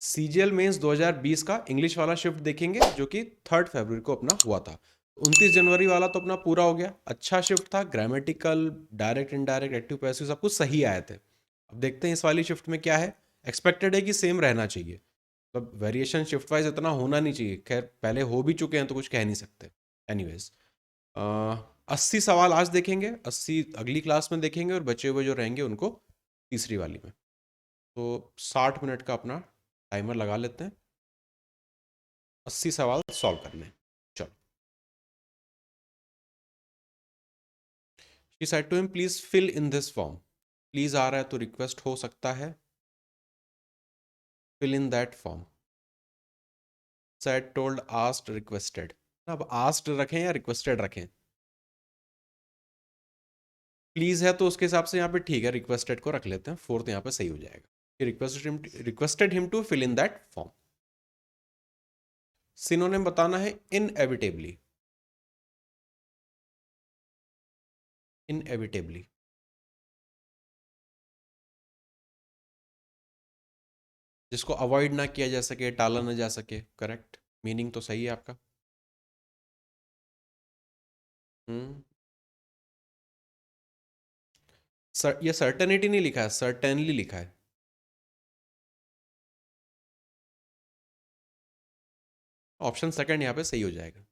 CGL mains 2020 का English वाला shift देखेंगे जो कि 3 फरवरी को अपना हुआ था। 29 जनवरी वाला तो अपना पूरा हो गया, अच्छा शिफ्ट था, grammatical, direct indirect, active passive सब कुछ सही आए थे। अब देखते हैं इस वाली शिफ्ट में क्या है। एक्सपेक्टेड है कि सेम रहना चाहिए, मतलब वेरिएशन शिफ्ट वाइज इतना होना नहीं चाहिए, खैर पहले हो भी चुके हैं तो कुछ कह नहीं सकते। एनीवेज 80 सवाल आज देखेंगे, 80 अगली क्लास में देखेंगे, और बचे हुए जो रहेंगे उनको तीसरी वाली में। तो 60 मिनट का अपना टाइमर लगा लेते हैं, 80 सवाल सॉल्व करने। चलो। She said to him please fill in this form. Please आ रहा है तो रिक्वेस्ट हो सकता है, fill in that form. Said, told, asked, requested. अब आस्क्ड रखें या रिक्वेस्टेड रखें? प्लीज है तो उसके हिसाब से यहाँ पे ठीक है, रिक्वेस्टेड को रख लेते हैं, फोर्थ यहाँ पे सही हो जाएगा। Requested him to fill in that form. Synonym बताना है इनएविटेबली। इनएविटेबली जिसको अवॉइड ना किया जा सके, टाला ना जा सके। करेक्ट, मीनिंग तो सही है आपका। हम्म। ये सर्टेनिटी नहीं लिखा है, सर्टेनली लिखा है। ऑप्शन सेकंड यहाँ पे सही हो जाएगा,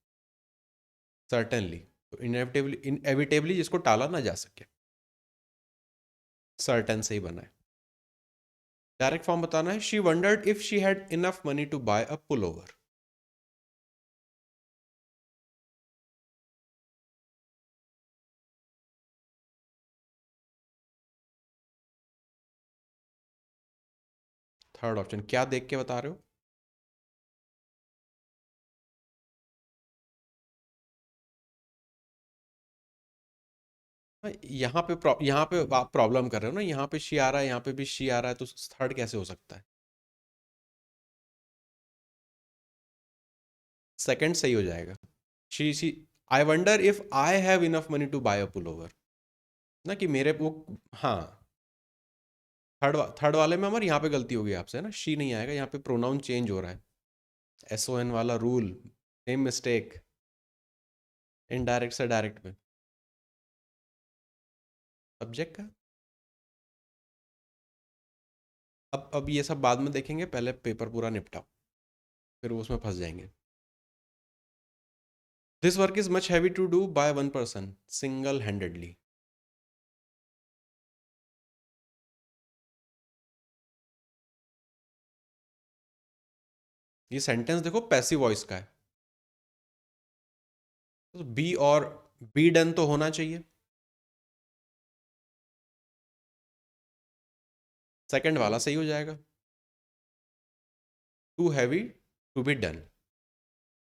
सर्टेनली। तो इनएविटेबली, इनएविटेबली जिसको टाला ना जा सके, सर्टेन से ही बना है। डायरेक्ट फॉर्म बताना है, she wondered if she had enough money to buy a pullover. Third option क्या देख के बता रहे हो? यहाँ पे आप प्रॉब्लम कर रहे हो ना, यहाँ पे शी आ रहा है, यहाँ पे भी शी आ रहा है, तो थर्ड कैसे हो सकता है? सेकंड सही हो जाएगा। She I wonder if I have enough money to buy a pullover, ना कि मेरे वो। हाँ, थर्ड वाले में हमारे यहाँ पे गलती हो गई आपसे, है ना, शी नहीं आएगा, यहाँ पे प्रोनाउन चेंज हो रहा है। SON वाला रूल, सेम मिस्टेक, इनडायरेक्ट से डायरेक्ट में। सब्जेक्ट का अब ये सब बाद में देखेंगे, पहले पेपर पूरा निपटाओ, फिर वो उसमें फंस जाएंगे। This work is much heavy to do by one person single handedly. ये सेंटेंस देखो पैसिव वॉइस का है, तो बी और बी डन तो होना चाहिए। सेकंड वाला सही हो जाएगा, too heavy to be done,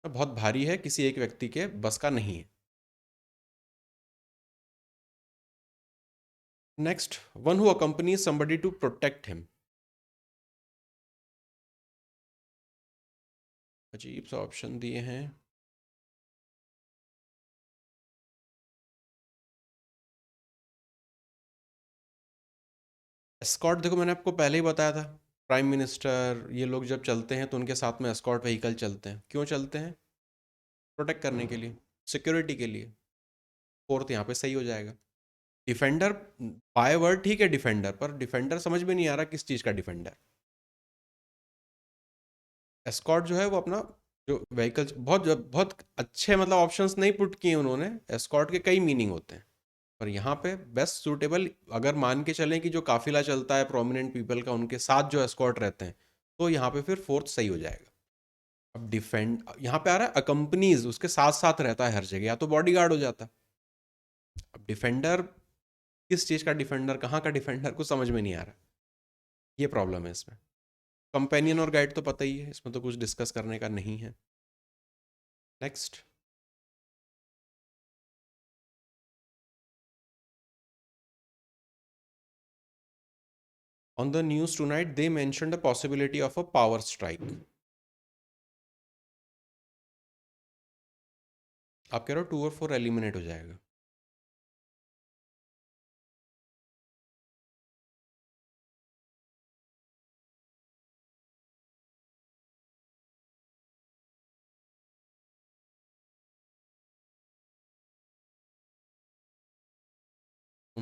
बहुत भारी है, किसी एक व्यक्ति के बस का नहीं है। Next, one who accompany somebody to protect him. अजीब सा ऑप्शन दिए हैं। एस्कॉर्ट देखो मैंने आपको पहले ही बताया था, प्राइम मिनिस्टर ये लोग जब चलते हैं तो उनके साथ में एस्कॉर्ट व्हीकल चलते हैं, क्यों चलते हैं? प्रोटेक्ट करने के लिए, सिक्योरिटी के लिए। फोर्थ यहाँ पे सही हो जाएगा। डिफेंडर बाय वर्ड ठीक है, डिफेंडर, पर डिफेंडर समझ में नहीं आ रहा किस चीज का डिफेंडर। एस्कॉर्ट जो है वो अपना जो व्हीकल, बहुत बहुत अच्छे मतलब ऑप्शंस नहीं पुट किए उन्होंने। एस्कॉर्ट के कई मीनिंग होते हैं, पर यहाँ पे बेस्ट सूटेबल, अगर मान के चलें कि जो काफिला चलता है प्रोमिनेंट पीपल का, उनके साथ जो एस्कॉर्ट रहते हैं, तो यहाँ पे फिर फोर्थ सही हो जाएगा। अब डिफेंड यहाँ पे आ रहा है, अकम्पनीज उसके साथ साथ रहता है हर जगह, या तो बॉडीगार्ड हो जाता। अब डिफेंडर किस चीज का डिफेंडर, कहाँ का डिफेंडर, कुछ समझ में नहीं आ रहा, ये प्रॉब्लम है इसमें। कंपेनियन और गाइड तो पता ही है, इसमें तो कुछ डिस्कस करने का नहीं है। Next, on the news tonight they mentioned the possibility of a power strike. आप कह रहे हो 2 और 4 एलिमिनेट हो जाएगा।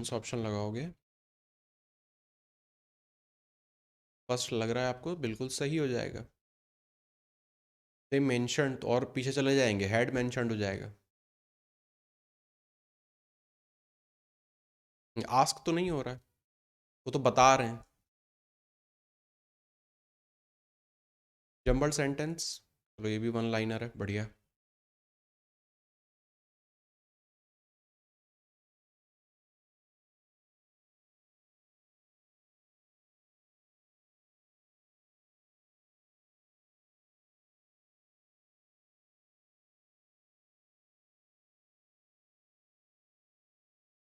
कौन सा ऑप्शन लगाओगे? फर्स्ट लग रहा है आपको, बिल्कुल सही हो जाएगा। they mentioned और पीछे चले जाएंगे, हैड मेंशन्ड हो जाएगा। आस्क तो नहीं हो रहा है, वो तो बता रहे हैं। जंबल सेंटेंस, चलो ये भी वन लाइनर है, बढ़िया।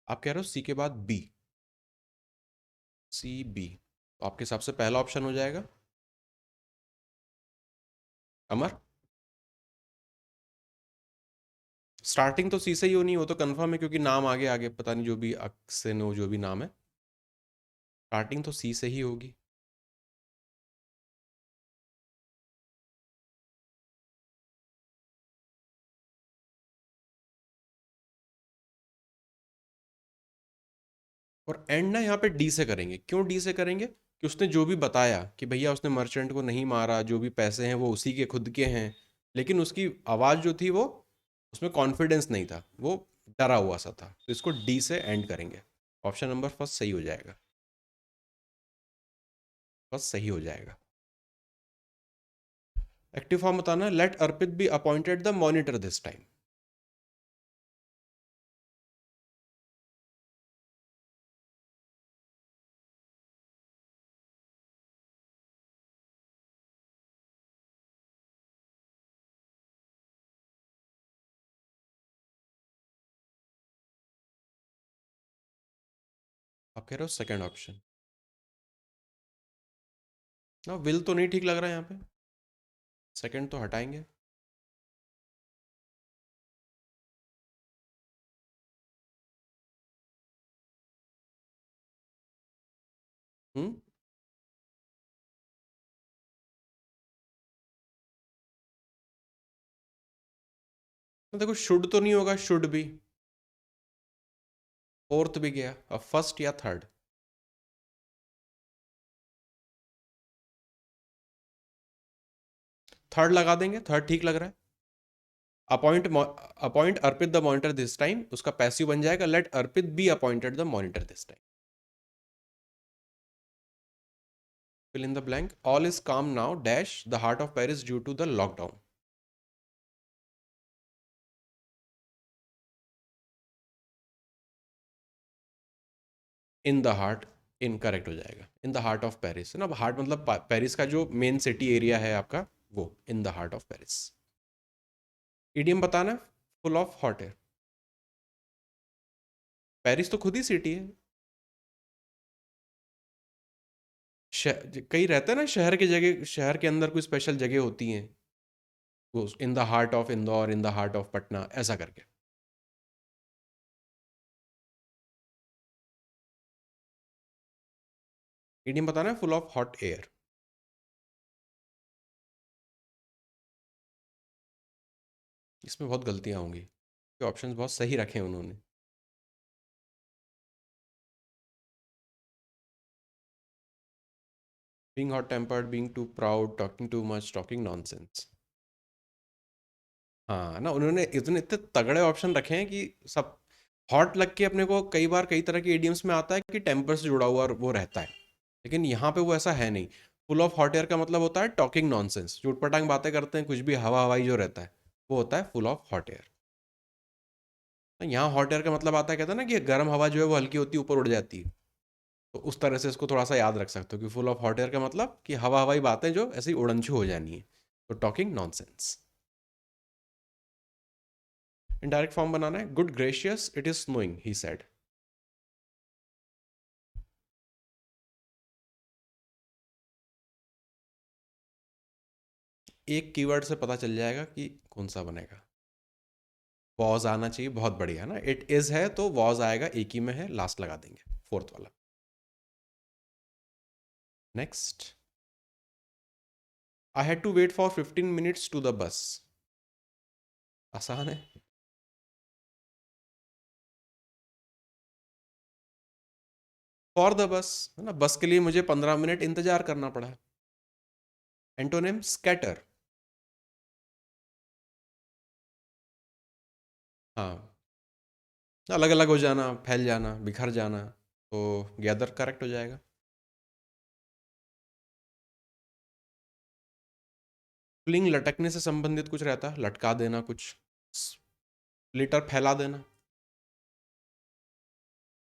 आप कह रहे हो सी के बाद बी, सी बी, तो आपके हिसाब से पहला ऑप्शन हो जाएगा अमर। स्टार्टिंग तो सी से ही होनी, हो तो कंफर्म है, क्योंकि नाम आगे आगे पता नहीं, जो भी अक्सेनो जो भी नाम है, स्टार्टिंग तो सी से ही होगी। और एंड ना यहाँ पे डी से करेंगे। क्यों डी से करेंगे? कि उसने जो भी बताया कि भैया उसने मर्चेंट को नहीं मारा, जो भी पैसे हैं वो उसी के खुद के हैं, लेकिन उसकी आवाज़ जो थी वो, उसमें कॉन्फिडेंस नहीं था, वो डरा हुआ सा था, तो इसको डी से एंड करेंगे। ऑप्शन नंबर फर्स्ट सही हो जाएगा, फर्स्ट सही हो जाएगा। एक्टिव फॉर्म बताना, let Arpit be appointed the monitor this time. आप कह रहे हो सेकंड ऑप्शन ना, विल तो नहीं ठीक लग रहा है यहाँ पे, सेकंड तो हटाएंगे। हम्म, तो देखो शुड तो नहीं होगा, शुड भी, फोर्थ भी गया, अब फर्स्ट या थर्ड? थर्ड लगा देंगे, थर्ड ठीक लग रहा है। Appoint, appoint Arpit the monitor this time, उसका पैसिव बन जाएगा let Arpit be appointed the monitor this time. Fill in the blank, all is calm now dash the heart of Paris due to the lockdown. In the heart, incorrect हो जाएगा, in the heart of Paris ना, heart मतलब Paris का जो main city area है आपका, वो in the heart of Paris. Idiom बताना, full of hot air. Paris तो खुद ही सिटी है। कई रहता है ना शहर की जगह, शहर के अंदर कोई स्पेशल जगह होती हैं, वो in the heart of Indore, in the heart of Patna, ऐसा करके। इडियम बताना है, फुल ऑफ हॉट एयर। इसमें बहुत गलतियां होंगी, ऑप्शंस बहुत सही रखे हैं उन्होंने। Being hot tempered, being too proud, talking too much, talking nonsense. हाँ ना, उन्होंने इतने इतने तगड़े ऑप्शन रखे हैं कि सब हॉट लग के अपने को कई बार कई तरह के इडियम्स में आता है कि टेम्पर से जुड़ा हुआ वो रहता है, लेकिन यहाँ पे वो ऐसा है नहीं। फुल ऑफ हॉट एयर का मतलब होता है टॉकिंग नॉनसेंस, चूटपटांग बातें करते हैं, कुछ भी हवा हवाई जो रहता है, वो होता है फुल ऑफ हॉट एयर। यहाँ हॉट एयर का मतलब आता है, कहता है ना कि गर्म हवा जो है वो हल्की होती है, ऊपर उड़ जाती है, तो उस तरह से इसको थोड़ा सा याद रख सकते हो कि फुल ऑफ हॉट एयर का मतलब कि हवा हवाई बातें जो ऐसी उड़नछू हो जानी है, तो टॉकिंग नॉनसेंस। इनडायरेक्ट फॉर्म बनाना है, good gracious it is snowing he said. एक कीवर्ड से पता चल जाएगा कि कौन सा बनेगा। वॉज आना चाहिए, बहुत बढ़िया ना, इट इज है तो वॉज आएगा, एक ही में है, लास्ट लगा देंगे, फोर्थ वाला। Next, I had to wait for 15 minutes to the bus. आसान है। फॉर द बस, है ना, बस के लिए मुझे 15 मिनट इंतजार करना पड़ा। Antonym scatter. हाँ, अलग अलग हो जाना, फैल जाना, बिखर जाना, तो गैदर करेक्ट हो जाएगा। फ्लिंग लटकने से संबंधित कुछ रहता है, लटका देना कुछ। लिटर फैला देना।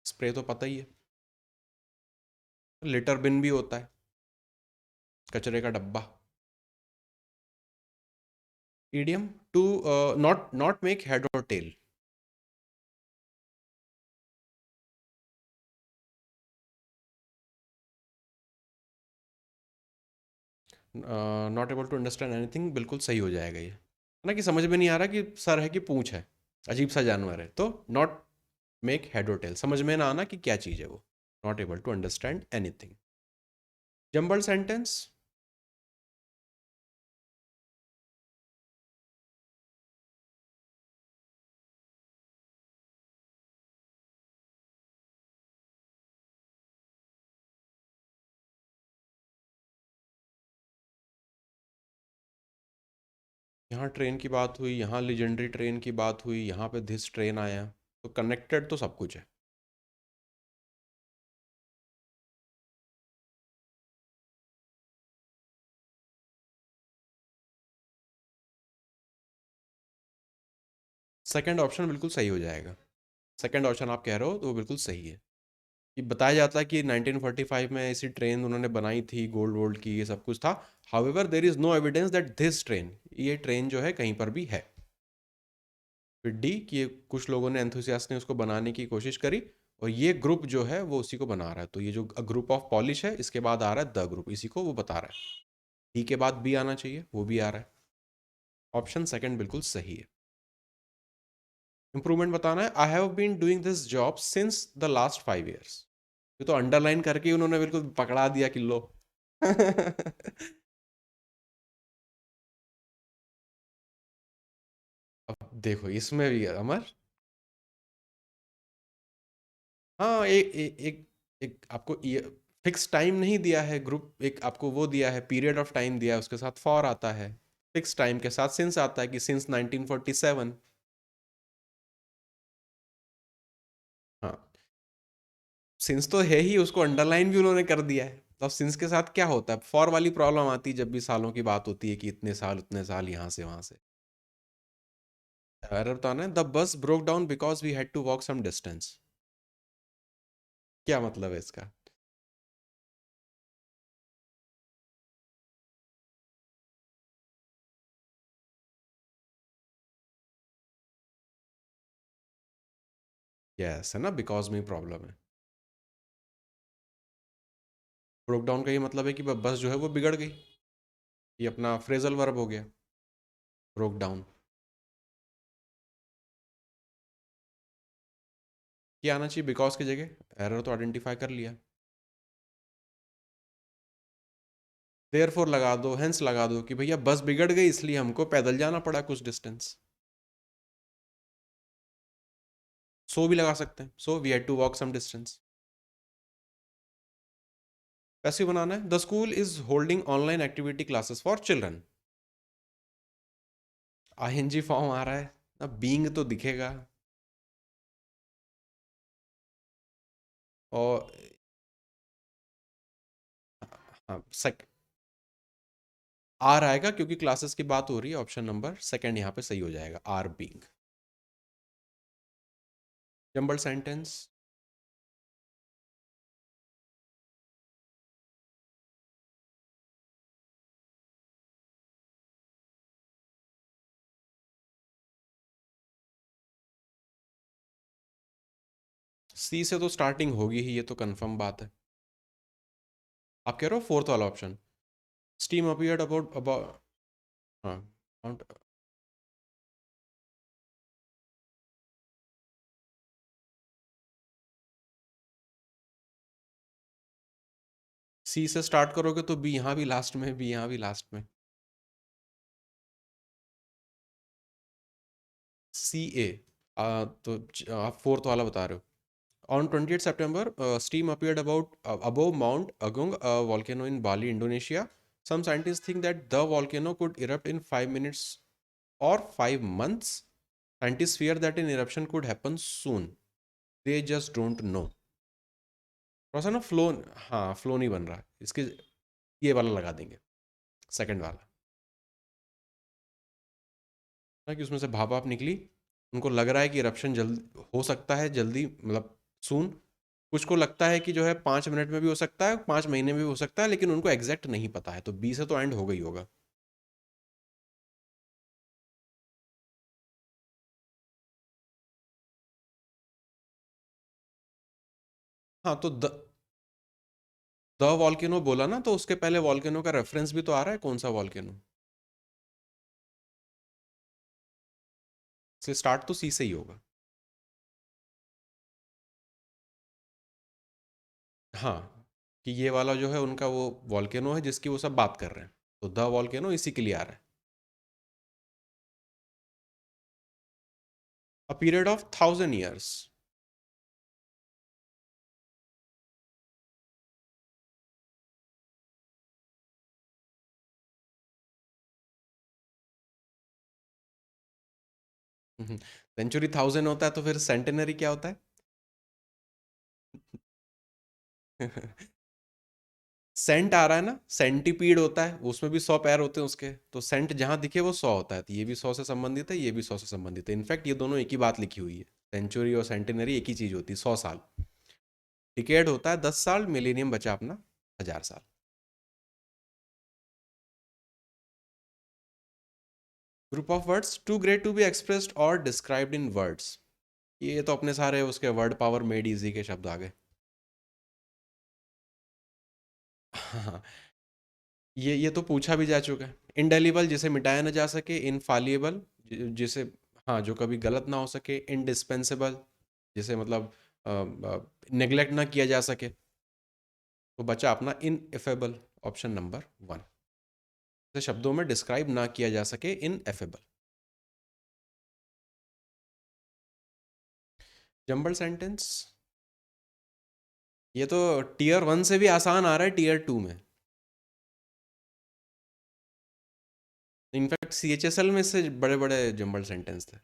स्प्रे तो पता ही है। लिटर बिन भी होता है, कचरे का डब्बा। Idiom to not not make head और tail. Not able to understand anything बिल्कुल सही हो जाएगा ये, है ना, कि समझ में नहीं आ रहा कि सर है कि पूंछ है, अजीब सा जानवर है, तो नॉट मेक हेड और टेल, समझ में ना आना कि क्या चीज़ है वो। Not able to understand anything. Jumble sentence. यहाँ ट्रेन की बात हुई, यहाँ लेजेंडरी ट्रेन की बात हुई, यहाँ पे दिस ट्रेन आया, तो कनेक्टेड तो सब कुछ है। सेकंड ऑप्शन बिल्कुल सही हो जाएगा। सेकंड ऑप्शन आप कह रहे हो तो वो बिल्कुल सही है। कि बताया जाता है कि 1945 में ऐसी ट्रेन उन्होंने बनाई थी, गोल्ड वोल्ड की, ये सब कुछ था। However there is no evidence that this train, ये ट्रेन जो है कहीं पर भी है। फिर डी, कि ये कुछ लोगों ने, एंथुसियास्ट ने उसको बनाने की कोशिश करी, और ये ग्रुप जो है वो उसी को बना रहा है, तो ये जो ग्रुप ऑफ पॉलिश है, इसके बाद आ रहा है द ग्रुप, इसी को वो बता रहा है। डी के बाद बी आना चाहिए, वो भी आ रहा है। ऑप्शन सेकंड बिल्कुल सही है। इंप्रूवमेंट बताना है, I have been doing this job since the last 5 years। ये तो अंडरलाइन करके उन्होंने बिल्कुल पकड़ा दिया कि लो। अब देखो इसमें भी है, अमर। हाँ, एक आपको फिक्स टाइम नहीं दिया है, ग्रुप एक आपको वो दिया है, पीरियड ऑफ टाइम दिया है, उसके साथ फॉर आता है। फिक्स टाइम के साथ सिंस आता है कि सिंस 1947। हाँ, सिंस तो है ही, उसको अंडरलाइन भी उन्होंने कर दिया है। तो अब सिंस के साथ क्या होता है, फॉर वाली प्रॉब्लम आती है जब भी सालों की बात होती है कि इतने साल उतने साल, यहाँ से वहां से। एरर तो आना है, the bus broke down because we had to walk some distance. क्या मतलब है इसका? यस, है ना, बिकॉज में प्रॉब्लम है। ब्रोक डाउन का ये मतलब है कि बस जो है वो बिगड़ गई। ये अपना फ्रेजल वर्ब हो गया, ब्रोक डाउन। क्या आना चाहिए बिकॉज की जगह, एरर तो आइडेंटिफाई कर लिया। देयरफॉर लगा दो, हेंस लगा दो, कि भैया बस बिगड़ गई इसलिए हमको पैदल जाना पड़ा कुछ डिस्टेंस। सो भी लगा सकते हैं, so we had to walk some distance. Passive बनाना है, the school is holding online activity classes for children. ING form आ रहा है, अब बीइंग तो दिखेगा। और हाँ, आर आएगा क्योंकि क्लासेस की बात हो रही है, ऑप्शन नंबर सेकंड यहाँ पे सही हो जाएगा, are being. Jumble sentence. C से तो स्टार्टिंग होगी ही, ये तो कंफर्म बात है। आप कह रहे हो फोर्थ वाला option, steam appeared about about. हाँ, सी से स्टार्ट करोगे तो बी यहाँ भी लास्ट में, बी यहाँ भी लास्ट में। सी ए। तो आप फोर्थ वाला बता रहे हो। On 28th September, steam appeared above Mount Agung, a volcano in Bali, Indonesia. Some scientists think that the volcano could erupt in 5 minutes or 5 months. Scientists fear that an eruption could happen soon. They just don't know. थोड़ा सा ना flow, हाँ flow नहीं बन रहा इसके, ये वाला लगा देंगे, सेकंड वाला ना, कि उसमें से भाप भाप निकली, उनको लग रहा है कि इरप्शन जल्द हो सकता है, जल्दी मतलब सून। कुछ को लगता है कि जो है 5 मिनट में भी हो सकता है, 5 महीने में भी हो सकता है, लेकिन उनको एग्जैक्ट नहीं पता है, तो बी से तो एंड हो गई होगा। हाँ तो द वॉल्केनो बोला ना, तो उसके पहले वॉल्केनो का रेफरेंस भी तो आ रहा है, कौन सा वॉल्केनो, इसलिए स्टार्ट तो सी से ही होगा। हाँ, कि ये वाला जो है उनका वो वॉल्केनो है जिसकी वो सब बात कर रहे हैं, तो द वॉल्केनो इसी के लिए आ रहा है। A period of 1000 years। Century 1000 होता है तो फिर सेंटेनरी क्या होता है? सेंट आ रहा है ना, सेंटीपीड होता है, उसमें भी 100 पैर होते हैं उसके, तो सेंट जहां दिखे वो 100 होता है, तो ये भी 100 से संबंधित है, ये भी 100 से संबंधित है। इनफैक्ट ये दोनों एक ही बात लिखी हुई है, सेंचुरी और सेंटेनरी एक ही चीज होती है, 100 साल। डिकेड होता है 10 साल, मिलेनियम बचा अपना 1000 साल। Group of words too great to be expressed और डिस्क्राइब्ड इन वर्ड्स। ये तो अपने सारे उसके वर्ड पावर मेड इजी के शब्द आ गए। हाँ, ये तो पूछा भी जा चुका है। इंडेलिबल, जिसे मिटाया ना जा सके। इनफालिएबल, जिसे, हाँ जो कभी गलत ना हो सके। इंडिस्पेंसेबल, जिसे मतलब नेग्लेक्ट ना किया जा सके। तो बचा अपना इनएफेबल, ऑप्शन नंबर 1, जिसे शब्दों में डिस्क्राइब ना किया जा सके, इनएफेबल। जंबल सेंटेंस, ये तो टीयर 1 से भी आसान आ रहा है टीयर 2 में। इनफैक्ट CHSL में इससे बड़े बड़े जंबल सेंटेंस थे।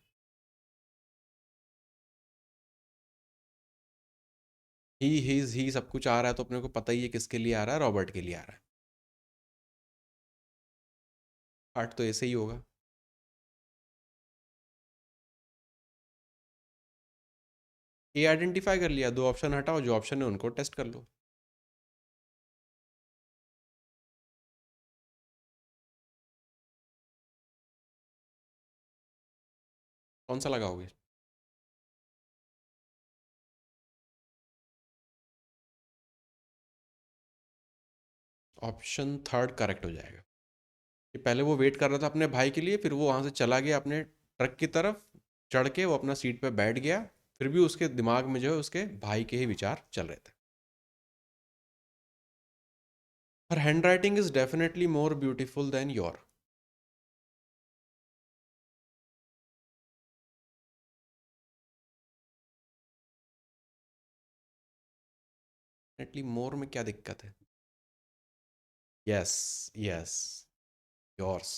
ही सब कुछ आ रहा है, तो अपने को पता ही है किसके लिए आ रहा है, रॉबर्ट के लिए आ रहा है। पार्ट तो ऐसे ही होगा। ये आइडेंटिफाई कर लिया, 2 ऑप्शन हटाओ, जो ऑप्शन है उनको टेस्ट कर लो। कौन सा लगाओगे? ऑप्शन थर्ड करेक्ट हो जाएगा। कि पहले वो वेट कर रहा था अपने भाई के लिए, फिर वो वहां से चला गया अपने ट्रक की तरफ, चढ़ के वो अपना सीट पे बैठ गया, फिर भी उसके दिमाग में जो है उसके भाई के ही विचार चल रहे थे। Her hand writing is definitely more beautiful then your. Definitely more में क्या दिक्कत है? Yes, yes, yours.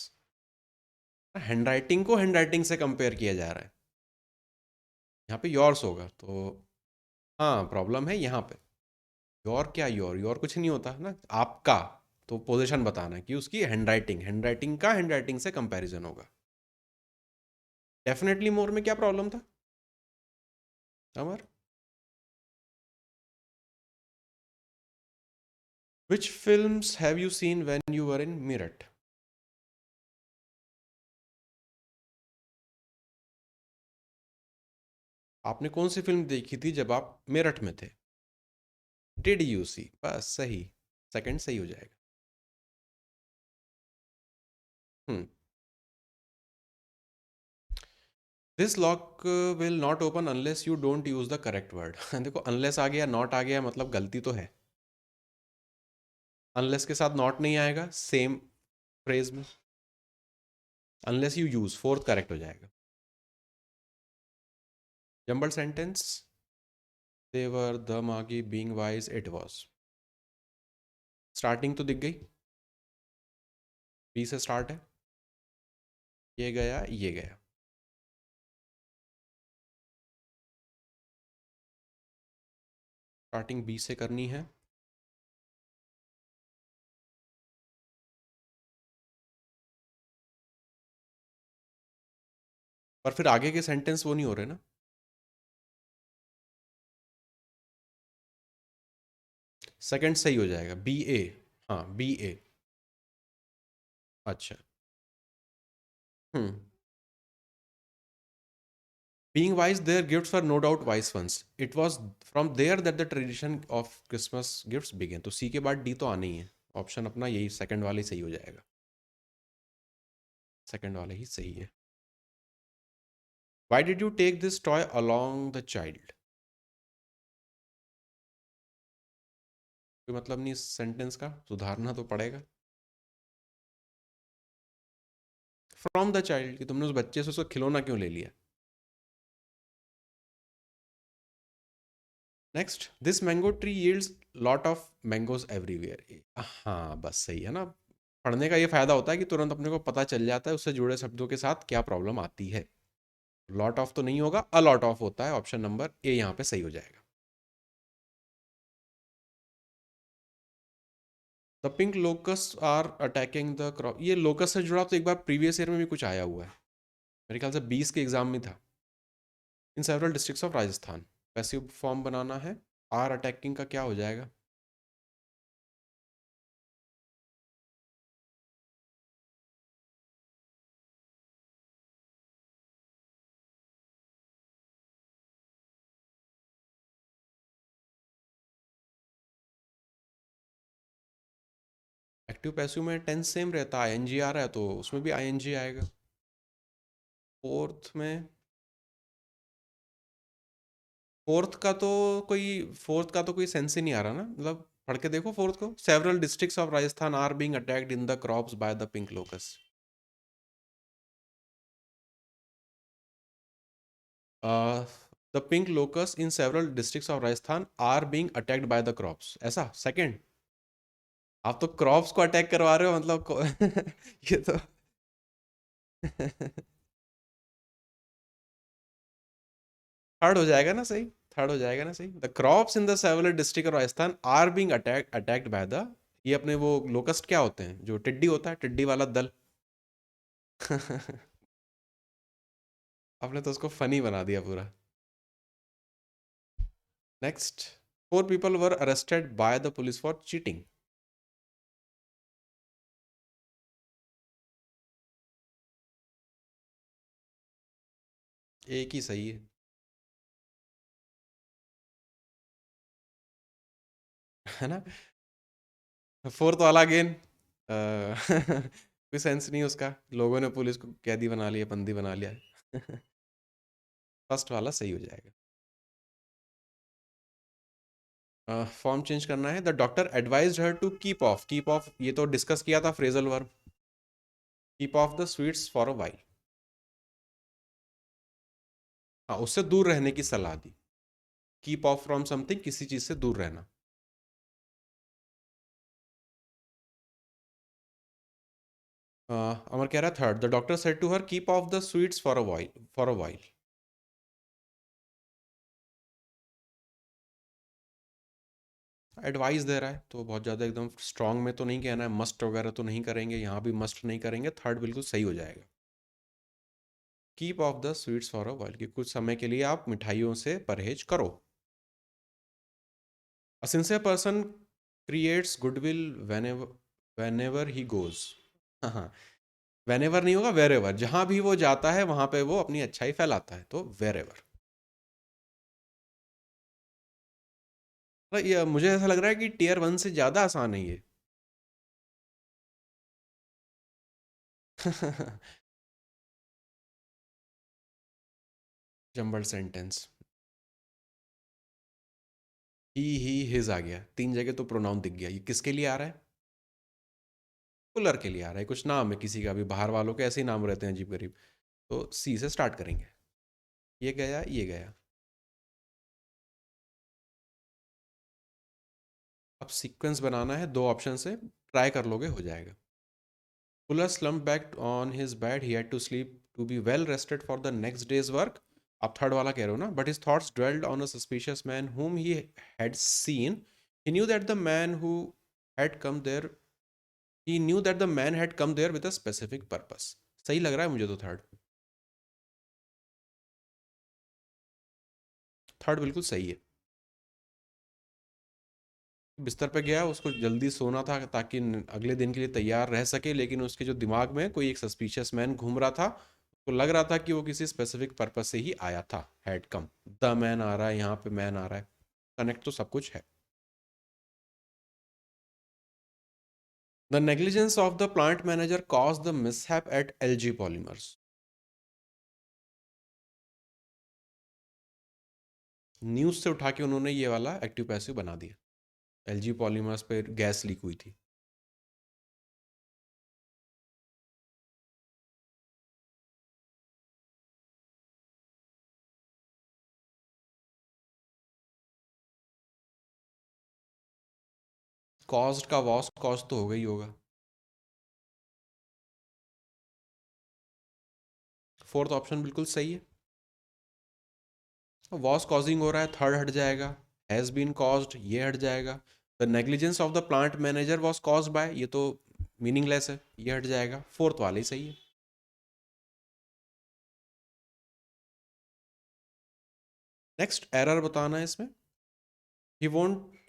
Hand writing को हैंड राइटिंग से कंपेयर किया जा रहा है, यहाँ पे योर्स होगा तो। हाँ, प्रॉब्लम है यहाँ पे। योर क्या, योर योर कुछ नहीं होता ना, आपका। तो पोजीशन बताना कि उसकी हैंड राइटिंग का हैंड राइटिंग से कंपैरिजन होगा। डेफिनेटली मोर में क्या प्रॉब्लम था Amar? Which films have you seen when you were in Meerut? आपने कौन सी फिल्म देखी थी जब आप मेरठ में थे? डिड यू सी, बस सही, सेकंड सही हो जाएगा। हम्म। This lock will not open unless you don't use the correct word. देखो, अनलेस आ गया, नॉट आ गया, मतलब गलती तो है। अनलेस के साथ नॉट नहीं आएगा सेम फ्रेज में। Unless you use, fourth correct हो जाएगा। Jumble sentence, they were the magi being wise it was. Starting तो दिख गई, बी से स्टार्ट है, ये गया ये गया। स्टार्टिंग बी से करनी है। पर फिर आगे के सेंटेंस वो नहीं हो रहे ना। सेकंड सही हो जाएगा, बी ए। हाँ बी ए। अच्छा। हम्म। Being wise, their gifts were no doubt wise ones. It was from there that the tradition of Christmas gifts began. तो सी के बाद डी तो आना ही है। ऑप्शन अपना यही सेकंड वाले सही हो जाएगा। सेकंड वाले ही सही है। Why did you take this toy along the child? कोई मतलब नहीं इस सेंटेंस का, सुधारना तो पड़ेगा। फ्रॉम द चाइल्ड, कि तुमने उस बच्चे से उसका खिलौना क्यों ले लिया। Next, this mango tree yields lot of mangoes everywhere. हाँ बस सही है ना। पढ़ने का ये फायदा होता है कि तुरंत अपने को पता चल जाता है उससे जुड़े शब्दों के साथ क्या प्रॉब्लम आती है। लॉट ऑफ तो नहीं होगा, अ लॉट ऑफ होता है। ऑप्शन नंबर ए यहाँ पे सही हो जाएगा। The pink locust are attacking the crop, ये लोकस से जुड़ा तो एक बार प्रीवियस ईयर में भी कुछ आया हुआ है, मेरे ख्याल से 20 के एग्जाम में था। In several districts of Rajasthan, passive form बनाना है। आर अटैकिंग का क्या हो जाएगा। एक्टिव पैसिव में टेंस सेम रहता है, आईएनजी आ रहा है तो उसमें भी आईएनजी आएगा। फोर्थ में, फोर्थ का तो कोई सेंस ही नहीं आ रहा ना, मतलब पढ़ के देखो फोर्थ को। Several districts of Rajasthan are being attacked in the crops by the pink locust. The pink locust in several districts of Rajasthan are being attacked by the crops, ऐसा सेकंड। आप तो क्रॉप्स को अटैक करवा रहे हो मतलब ये तो थर्ड हो जाएगा ना सही। थर्ड हो जाएगा ना सही। The crops in the several district of Rajasthan are being attacked by the, ये अपने वो लोकस्ट क्या होते हैं, जो टिड्डी होता है, टिड्डी वाला दल। आपने तो उसको फनी बना दिया पूरा। Next, 4 people were arrested by the police for cheating. एक ही सही है। है ना। फोर्थ वाला अगेन कोई सेंस नहीं उसका, लोगों ने पुलिस को कैदी बना लिया, बंदी बना लिया है। फर्स्ट वाला सही हो जाएगा। फॉर्म चेंज करना है। The doctor advised her to keep off, keep off ये तो डिस्कस किया था, phrasal verb. Keep off the sweets for a while. हाँ उससे दूर रहने की सलाह दी। कीप ऑफ फ्रॉम समथिंग, किसी चीज से दूर रहना। अमर कह रहा है third, the doctor said to her keep off the sweets for a while, for a while. Advice दे रहा है तो बहुत ज़्यादा एकदम स्ट्रांग में तो नहीं कहना है, मस्ट वगैरह तो नहीं करेंगे, यहाँ भी मस्ट नहीं करेंगे। थर्ड बिल्कुल सही हो जाएगा। Keep off the sweets for a while, कि कुछ समय के लिए आप मिठाइयों से परहेज करो। अ sincere person creates goodwill whenever he goes. हाँ हाँ, वेनेवर नहीं होगा, वेर एवर, जहाँ भी वो जाता है वहाँ पे वो अपनी अच्छाई फैलाता है, तो वेर एवर। ये मुझे ऐसा लग रहा है कि टियर 1 से ज़्यादा आसान है ये। Jumble sentence. ही हिज आ गया, 3 जगह तो प्रोनाउन दिख गया। ये किसके लिए आ रहा है। पुलर के लिए आ रहा है। कुछ नाम है किसी का भी, बाहर वालों के ऐसे ही नाम रहते हैं अजीब गरीब। तो सी से स्टार्ट करेंगे। ये गया ये गया। अब सीक्वेंस बनाना है, दो ऑप्शन से ट्राई कर लोगे हो जाएगा। Fuller slumped back on his bed. He had to sleep to be well rested for the next day's work. आप थर्ड वाला कह रहे हो ना? But his thoughts dwelled on a suspicious man whom he had seen. He knew that the man who had come there. He knew that the man had come there with a specific purpose. सही लग रहा है मुझे तो third. Third बिल्कुल सही है। बिस्तर पे गया, उसको जल्दी सोना था ताकि अगले दिन के लिए तैयार रह सके, लेकिन उसके जो दिमाग में कोई एक सस्पिशियस मैन घूम रहा था, उसको लग रहा था कि वो किसी स्पेसिफिक पर्पस से ही आया था। हैड कम, द मैन आ रहा है, यहाँ पे मैन आ रहा है, कनेक्ट तो सब कुछ है। The negligence of the plant manager cause the mishap at LG Polymers. News से उठा के उन्होंने ये वाला एक्टिव पैसिव बना दिया। एलजी पॉलीमर्स पे गैस लीक हुई थी। कॉस्ट का वॉस कॉस्ट तो हो गई होगा। फोर्थ ऑप्शन बिल्कुल सही है। वॉस कॉजिंग हो रहा है, थर्ड हट जाएगा। हैज बीन कॉज्ड, ये हट जाएगा। The negligence of the plant manager was caused by, ये तो मीनिंगलेस है, ये हट जाएगा। फोर्थ वाले ही सही है। नेक्स्ट एरर बताना है इसमें।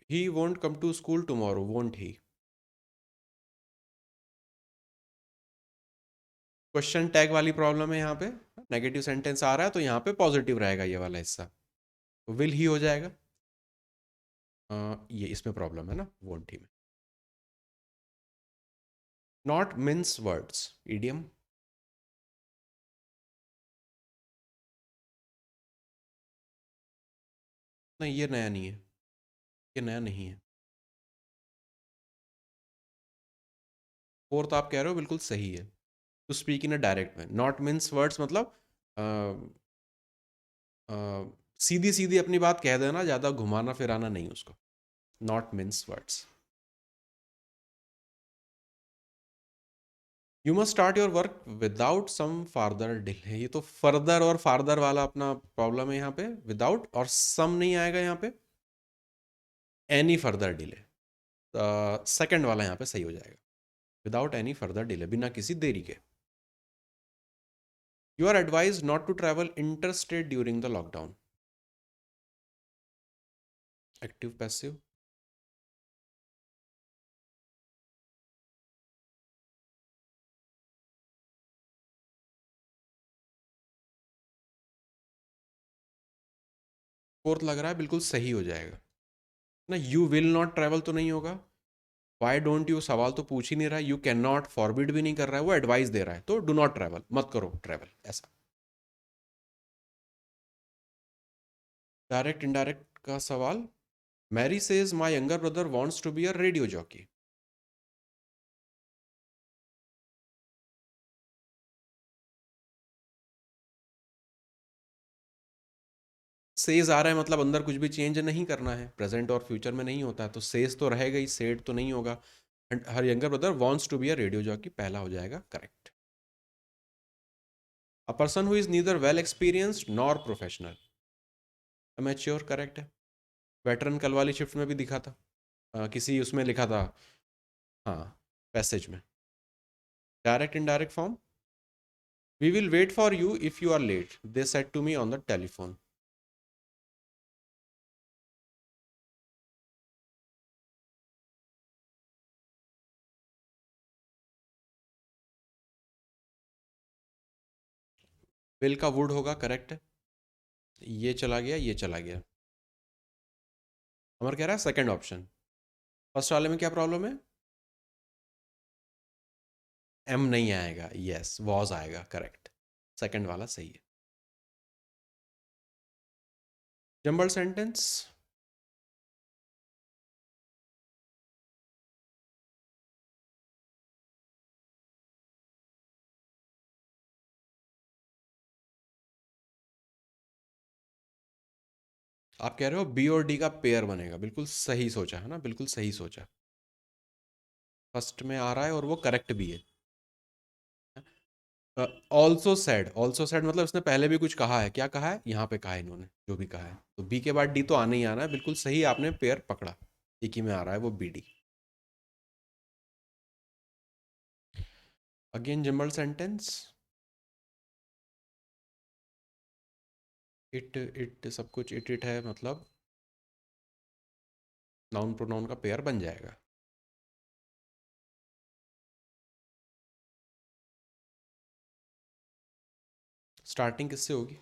He won't come to school tomorrow, won't he. Question tag वाली प्रॉब्लम है यहाँ पे। नेगेटिव सेंटेंस आ रहा है तो यहाँ पे पॉजिटिव रहेगा ये वाला हिस्सा, तो विल ही हो जाएगा। ये इसमें प्रॉब्लम है ना, वोंट ही में। Not means words, idiom. नहीं, ये नया नहीं है, ये नया नहीं है। फोर्थ आप कह रहे हो बिल्कुल सही है। To speak in a direct में, नॉट मीन्स वर्ड्स मतलब सीधी सीधी अपनी बात कह देना, ज़्यादा घुमाना फिराना नहीं उसको। Not means words. You must start your work without some further delay, ये तो फर्दर और फार्दर वाला अपना प्रॉब्लम है यहाँ पे। विदाउट और सम नहीं आएगा यहाँ पे, एनी फर्दर डिले। सेकंड वाला यहाँ पे सही हो जाएगा, विदाउट एनी फर्दर डिले, बिना किसी देरी के। You are advise not to travel inter state during the lockdown. Active passive. Fourth लग रहा है बिल्कुल सही हो जाएगा ना। यू विल नॉट ट्रैवल तो नहीं होगा। वाई डोंट यू सवाल तो पूछ ही नहीं रहा है। यू कैन नॉट फॉरबिड भी नहीं कर रहा है, वो एडवाइस दे रहा है, तो डू नॉट ट्रैवल, मत करो ट्रैवल ऐसा। डायरेक्ट इनडायरेक्ट का सवाल। Mary says my younger brother wants to be a radio jockey. Says आ रहा है मतलब अंदर कुछ भी चेंज नहीं करना है, प्रेजेंट और फ्यूचर में नहीं होता है, तो सेज तो रहेगा ही, सेड तो नहीं होगा। Her younger brother wants to be a radio jockey पहला हो जाएगा correct. A person who is neither well experienced nor professional. Mature correct है। वेटरन कल वाली शिफ्ट में भी दिखा था। किसी उसमें लिखा था। हाँ, पैसेज में। Direct indirect form. We will wait for you if you are late, they said to me on the telephone. Will का वुड होगा करेक्ट है। ये चला गया, ये चला गया। अमर कह रहा है सेकंड ऑप्शन। फर्स्ट वाले में क्या प्रॉब्लम है? एम नहीं आएगा, यस वॉज आएगा करेक्ट। सेकंड वाला सही है। Jumble sentence. आप कह रहे हो बी और डी का पेयर बनेगा, बिल्कुल सही सोचा है ना, बिल्कुल सही सोचा। फर्स्ट में आ रहा है और वो करेक्ट भी है। ऑल्सो सेड मतलब इसने पहले भी कुछ कहा है, क्या कहा है यहाँ पे, कहा है इन्होंने जो भी कहा है, तो बी के बाद डी तो आना ही आना है, बिल्कुल सही आपने पेयर पकड़ा। एक ही में आ रहा है वो B D. Again jumble sentence. It सब कुछ इट है, मतलब नाउन प्रोनाउन का पेयर बन जाएगा। स्टार्टिंग किससे होगी?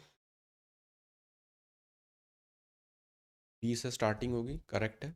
बी से स्टार्टिंग होगी, करेक्ट है।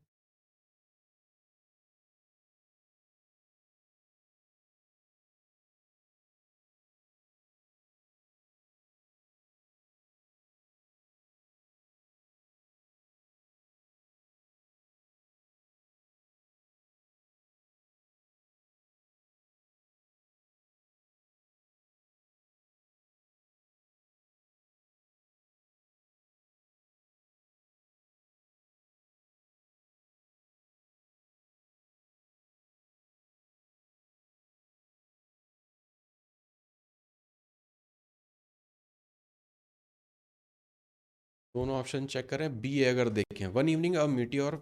दोनों ऑप्शन चेक करें, बी ए अगर देखें, one evening a meteor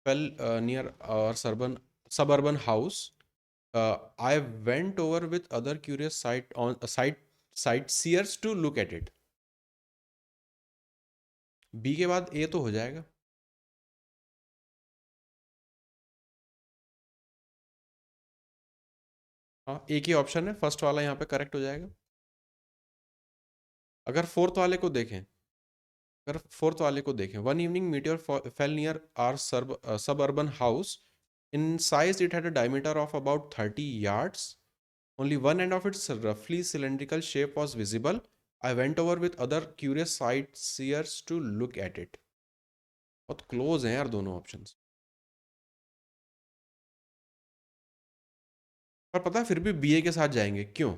fell near our suburban suburban house. I went over with other curious sightseers to look at it. B के बाद ए तो हो जाएगा। हाँ, एक ही ऑप्शन है, फर्स्ट वाला यहाँ पे करेक्ट हो जाएगा। अगर फोर्थ वाले को देखें, one evening meteor fell near our suburban house, in size it had a diameter of about 30 yards. Only one end of its roughly cylindrical shape was visible. I went over with other curious sightseers to look at it. बहुत close हैं यार दोनों options. पर पता है फिर भी BA के साथ जाएंगे, क्यों?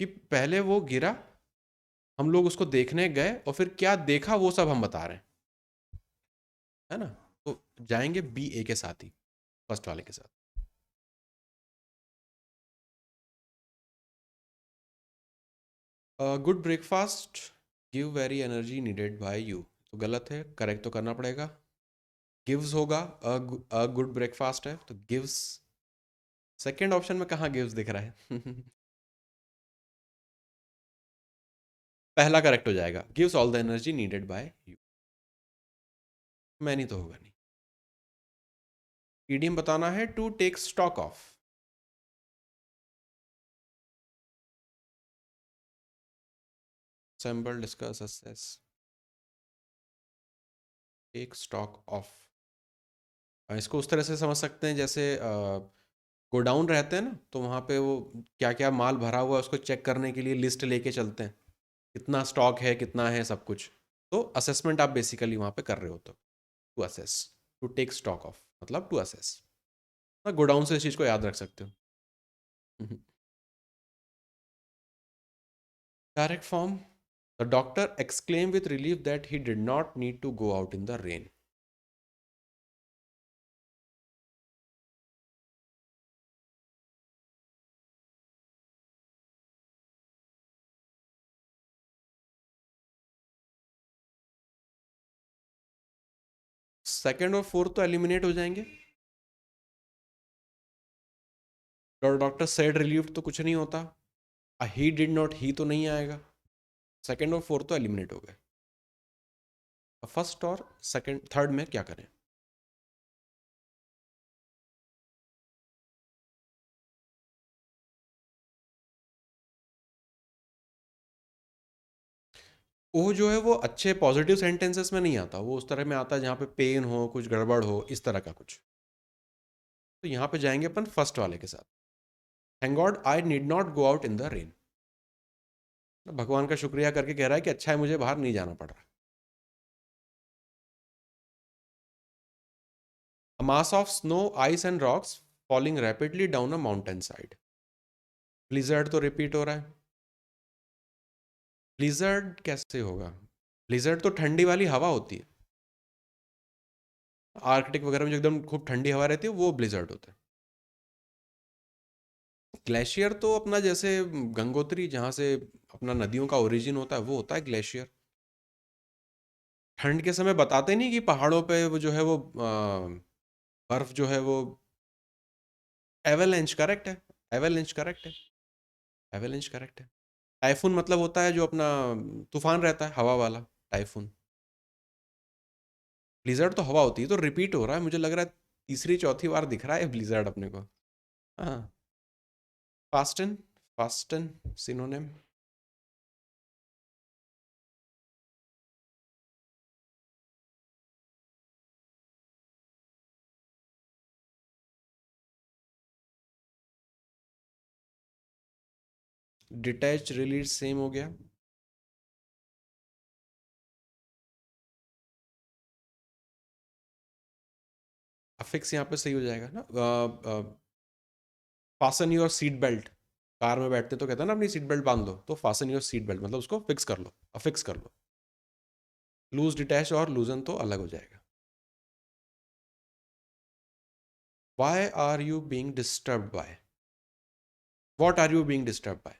कि पहले वो गिरा, हम लोग उसको देखने गए और फिर क्या देखा वो सब हम बता रहे हैं, है ना? तो जाएंगे बी ए के साथ ही, फर्स्ट वाले के साथ। Good breakfast give very energy needed by you, तो गलत है, करेक्ट तो करना पड़ेगा। गिव्स होगा, गुड ब्रेकफास्ट है तो गिव्स। सेकेंड ऑप्शन में कहाँ गिव्स दिख रहा है? पहला करेक्ट हो जाएगा, gives all the energy needed by you. Many तो होगा नहीं। ईडीएम बताना है, to take stock of. Assemble, discuss, assess, take stock of. इसको उस तरह से समझ सकते हैं जैसे गोडाउन रहते हैं ना, तो वहाँ पे वो क्या क्या माल भरा हुआ है उसको चेक करने के लिए लिस्ट लेके चलते हैं, कितना स्टॉक है, कितना है, सब कुछ। तो असेसमेंट आप बेसिकली वहाँ पे कर रहे हो, तो to assess, to take stock of मतलब टू असेस। गोडाउन से इस चीज़ को याद रख सकते हो। Direct form, the doctor exclaimed with relief that he did not need to go out in the rain. Second और फोर्थ तो एलिमिनेट हो जाएंगे। डॉक्टर सेड रिलीव्ड तो कुछ नहीं होता, ही डिड नॉट, ही तो नहीं आएगा। सेकंड और फोर्थ तो एलिमिनेट हो गए। फर्स्ट और सेकंड थर्ड में क्या करें? वो जो है वो अच्छे पॉजिटिव सेंटेंसेस में नहीं आता, वो उस तरह में आता है जहाँ पे पेन हो, कुछ गड़बड़ हो, इस तरह का कुछ। तो यहाँ पे जाएंगे अपन फर्स्ट वाले के साथ, thank God I need not go out in the rain. भगवान का शुक्रिया करके कह रहा है कि अच्छा है मुझे बाहर नहीं जाना पड़ रहा। A mass of snow, ice and rocks falling rapidly down a mountainside. Blizzard तो रिपीट हो रहा है। ब्लिजर्ड कैसे होगा? ब्लिजर्ड तो ठंडी वाली हवा होती है। आर्कटिक वगैरह में जो एकदम खूब ठंडी हवा रहती है वो ब्लिजर्ड होता है। ग्लेशियर तो अपना जैसे गंगोत्री जहाँ से अपना नदियों का ओरिजिन होता है वो होता है ग्लेशियर। ठंड के समय बताते नहीं कि पहाड़ों पे वो जो है वो बर्फ जो है वो एवेलेंच करेक्ट है। एवेलेंच करेक्ट है। एवेलेंच करेक्ट है। टाइफून मतलब होता है जो अपना तूफान रहता है हवा वाला। टाइफून। ब्लिजर्ड तो हवा होती है, तो रिपीट हो रहा है मुझे लग रहा है। तीसरी चौथी बार दिख रहा है ब्लिजर्ड अपने को। हाँ। Fasten. Fasten. Synonym. Detach release same हो गया। अफिक्स यहाँ पे सही हो जाएगा ना। Fasten your seat belt. Car में बैठते तो कहते हैं ना अपनी सीट बेल्ट बांध लो, तो फासन योर सीट बेल्ट मतलब उसको फिक्स कर लो, अफिक्स कर लो। लूज डिटैच और लूजन तो अलग हो जाएगा। Why are you being disturb by. What are you being disturb by.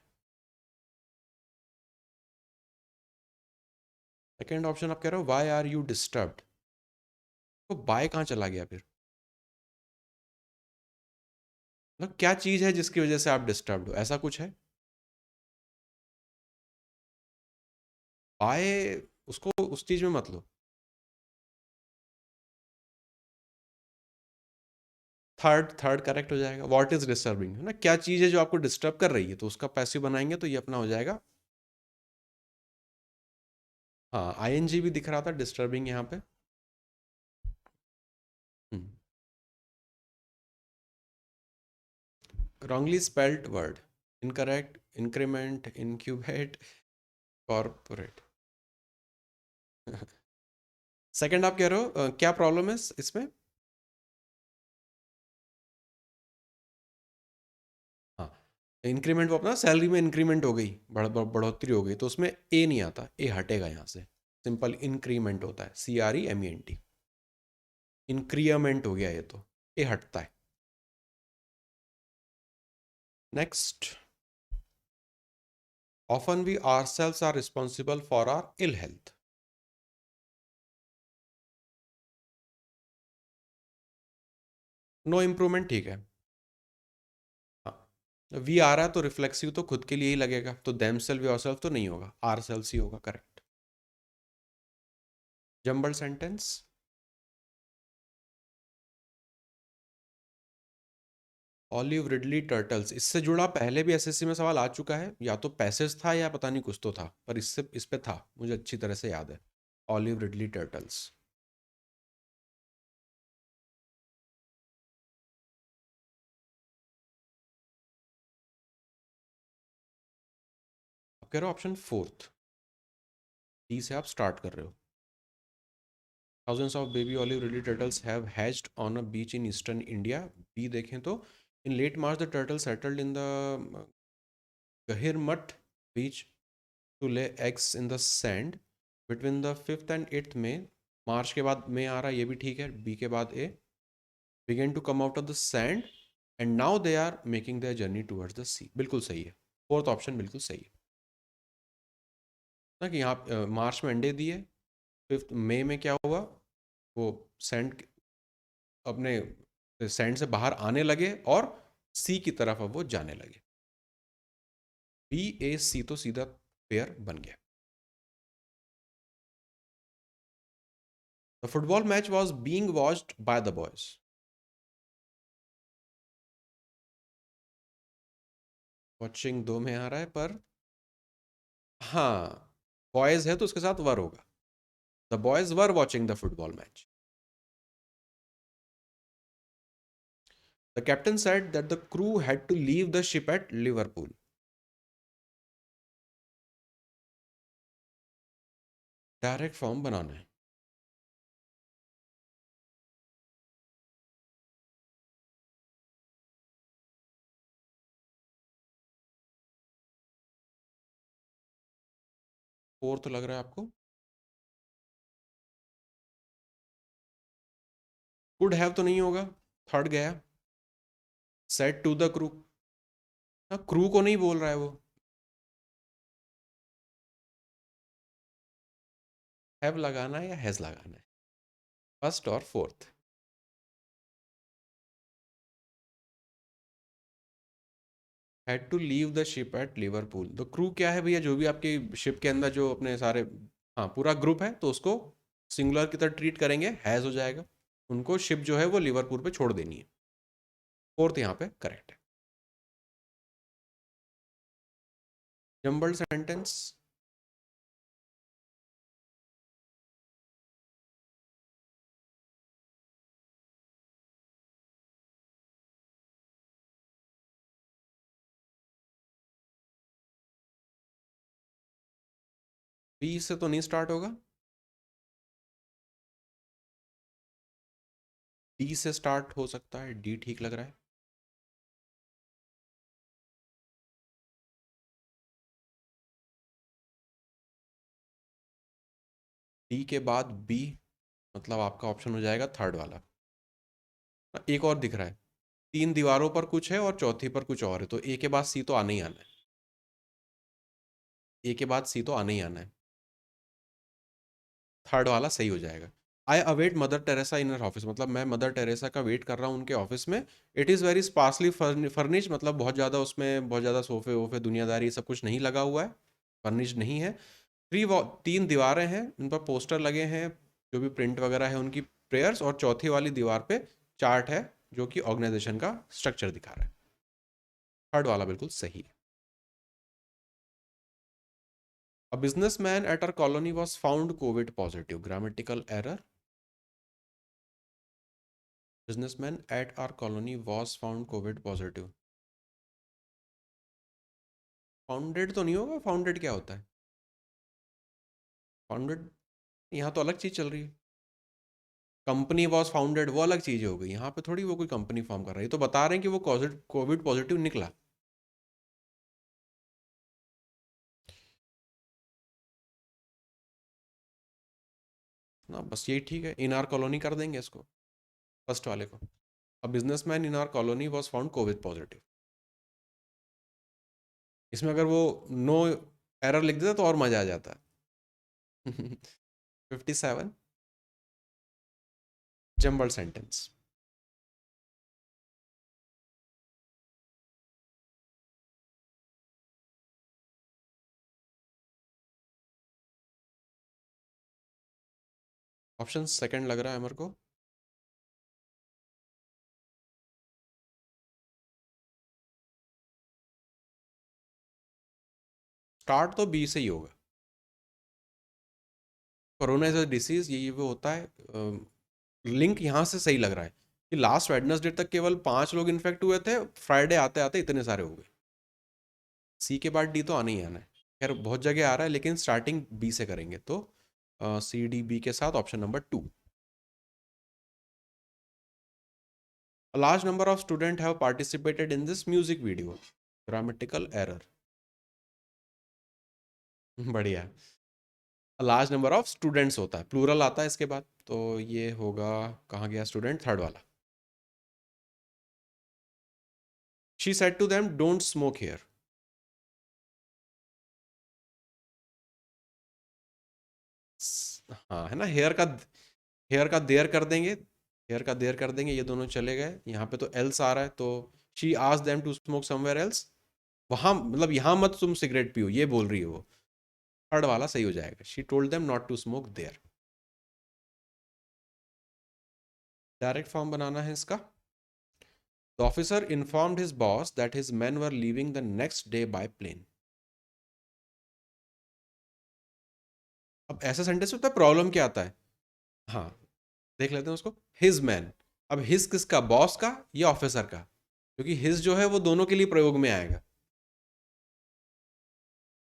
Second option आप कह रहे हो वाई आर यू डिस्टर्ब्ड। तो बाय कहाँ चला गया फिर। मतलब क्या चीज है जिसकी वजह से आप डिस्टर्ब्ड हो, ऐसा कुछ है। बाय उसको उस चीज में मत लो। थर्ड थर्ड करेक्ट हो जाएगा। व्हाट इज डिस्टर्बिंग है ना, क्या चीज है जो आपको डिस्टर्ब कर रही है, तो उसका पैसिव बनाएंगे तो ये अपना हो जाएगा। हाँ आईएनजी भी दिख रहा था डिस्टर्बिंग यहाँ पे। Wrongly spelled word. Incorrect. Increment, incubate, corporate. Second आप कह रहे हो क्या प्रॉब्लम है इसमें। हाँ। इंक्रीमेंट वो अपना सैलरी में इंक्रीमेंट हो गई, बढ़ोतरी हो गई, तो उसमें ए नहीं आता, ए हटेगा यहाँ से। सिंपल इंक्रीमेंट होता है, CREMENT। इंक्रीमेंट हो गया ये तो, ए हटता है। Next. Often we ourselves are responsible for our ill health. No improvement ठीक है। हाँ वी आ रहा है तो रिफ्लेक्सिव तो खुद के लिए ही लगेगा, तो देम सेल्फ योर सेल्फ तो नहीं होगा, आर सेल्स ही होगा correct. Jumble sentence. Olive ridley turtles, इससे जुड़ा पहले भी एसएससी में सवाल आ चुका है, या तो पैसेज था या पता नहीं कुछ तो था, पर इससे इस पे था, मुझे अच्छी तरह से याद है। Olive ridley turtles. आप कह रहे हो ऑप्शन फोर्थ। डी से आप स्टार्ट कर रहे हो। Thousands of baby olive ridley turtles have hatched on a beach in eastern India. B देखें तो in late March the turtle settled in the Gahirmat beach to lay eggs in the sand between the 5th and 8th May. मार्च के बाद मई आ रहा है, ये भी ठीक है, बी के बाद ए। began to come out of the sand and now they are making their journey towards the sea, बिल्कुल सही है। फोर्थ ऑप्शन बिल्कुल सही है ना, कि यहाँ मार्च में अंडे दिए, 5 मई में क्या हुआ, वो सैंड अपने सैंड से बाहर आने लगे और सी की तरफ अब वो जाने लगे। BAC तो सीधा पेयर बन गया। The football match was being watched by the boys. Watching दो में आ रहा है पर, हाँ बॉयज है तो उसके साथ वर होगा। The boys were watching the football match. The captain said that the crew had to leave the ship at Liverpool. Direct form बनाना है। फोर्थ लग रहा है आपको। कुड हैव तो नहीं होगा, थर्ड गया। Said to the crew, crew को नहीं बोल रहा है वो। हैव लगाना है या हैज लगाना है, फर्स्ट और fourth? Had to leave the ship at Liverpool, तो क्रू क्या है भैया, जो भी आपकी शिप के अंदर जो अपने सारे, हाँ पूरा ग्रुप है, तो उसको सिंगुलर की तरह ट्रीट करेंगे, हैज़ हो जाएगा। उनको शिप जो है वो लिवरपूल पे छोड़ देनी है। फोर्थ यहाँ पे करेक्ट है। जम्बल्ड सेंटेंस, बी से तो नहीं स्टार्ट होगा, डी से स्टार्ट हो सकता है, डी ठीक लग रहा है। डी के बाद बी, मतलब आपका ऑप्शन हो जाएगा थर्ड वाला। एक और दिख रहा है, तीन दीवारों पर कुछ है और चौथी पर कुछ और है, तो ए के बाद सी तो आना ही आना है, ए के बाद सी तो आना ही आना है, थर्ड वाला सही हो जाएगा। आई अवेट मदर टेरेसा इन हर ऑफिस, मतलब मैं मदर टेरेसा का वेट कर रहा हूँ उनके ऑफिस में। It is very sparsely furnish, मतलब बहुत ज़्यादा उसमें बहुत ज़्यादा सोफे वोफे दुनियादारी सब कुछ नहीं लगा हुआ है, फर्निश नहीं है। तीन दीवारें हैं, उन पर पोस्टर लगे हैं, जो भी प्रिंट वगैरह है उनकी प्रेयर्स, और चौथी वाली दीवार पे चार्ट है जो कि ऑर्गेनाइजेशन का स्ट्रक्चर दिखा रहा है। थर्ड वाला बिल्कुल सही है। A businessman at our colony was found Covid positive, grammatical error. Businessman at our colony was found Covid positive, founded तो नहीं होगा, फाउंडेड क्या होता है? फाउंडेड, यहाँ तो अलग चीज़ चल रही है। कंपनी वॉज फाउंडेड वो अलग चीज़ हो गई, यहाँ पे थोड़ी वो कोई कंपनी फॉर्म कर रही है, तो बता रहे हैं कि वो कोविड पॉजिटिव निकला ना, बस यही ठीक है, इन आर कॉलोनी कर देंगे इसको, फर्स्ट वाले को। A businessman in are colony was found Covid positive, इसमें अगर वो नो एरर लिख देता तो और मजा आ जाता। 57, जम्बल सेंटेंस। ऑप्शन सेकंड लग रहा है मेरे को। स्टार्ट तो बी से ही होगा, कोरोना इज अ डिसीज, ये वो होता है। लिंक यहाँ से सही लग रहा है कि लास्ट वेडनेसडे तक केवल 5 लोग इन्फेक्ट हुए थे, फ्राइडे आते आते इतने सारे हो गए। सी के बाद डी तो आना ही आना है, खैर बहुत जगह आ रहा है, लेकिन स्टार्टिंग बी से करेंगे, तो सी डी बी के साथ option number 2। A large number of students have participated in this music video, grammatical error। बढ़िया। A large number of students होता है, प्लूरल आता है इसके बाद, तो ये होगा, कहाँ गया स्टूडेंट, थर्ड वाला। She said to them, don't smoke here। हाँ है ना, हेयर कर देंगे, हेयर का देयर कर देंगे, ये दोनों चले गए, यहाँ पे तो एल्स आ रहा है, तो she asked them to smoke somewhere else, वहां मतलब यहाँ मत तुम सिगरेट पियो, ये बोल रही है वो। थर्ड वाला सही हो जाएगा, she told them not to smoke there. Direct form बनाना है इसका। The officer informed his boss that his men were leaving the next day by plane. अब ऐसा सेंटेंस में तो प्रॉब्लम क्या आता है, हाँ देख लेते हैं उसको। हिज मैन, अब हिज किसका, बॉस का या ऑफिसर का? क्योंकि हिज जो है वो दोनों के लिए प्रयोग में आएगा,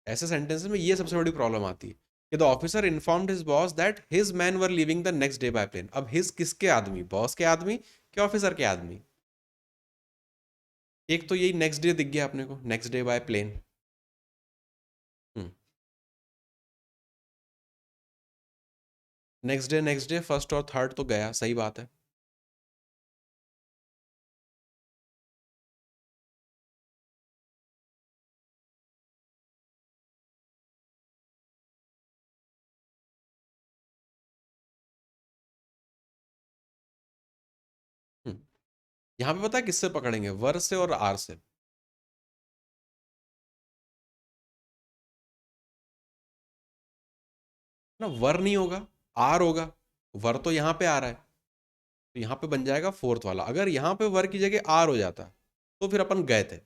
ऐसे सेंटेंसेस में ये सबसे बड़ी प्रॉब्लम आती है कि the officer informed his boss that his man were leaving the next day by plane. अब हिज किसके आदमी, बॉस के आदमी कि ऑफिसर के आदमी? एक तो यही नेक्स्ट डे दिख गया अपने को, next day by plane. Next day first और थर्ड तो गया, सही बात है। यहाँ पे पता है किससे पकड़ेंगे, वर से और आर से। ना वर नहीं होगा, आर होगा। वर तो यहाँ पे आ रहा है, तो यहाँ पे बन जाएगा फोर्थ वाला। अगर यहाँ पे वर की जगह आर हो जाता तो फिर अपन गए थे।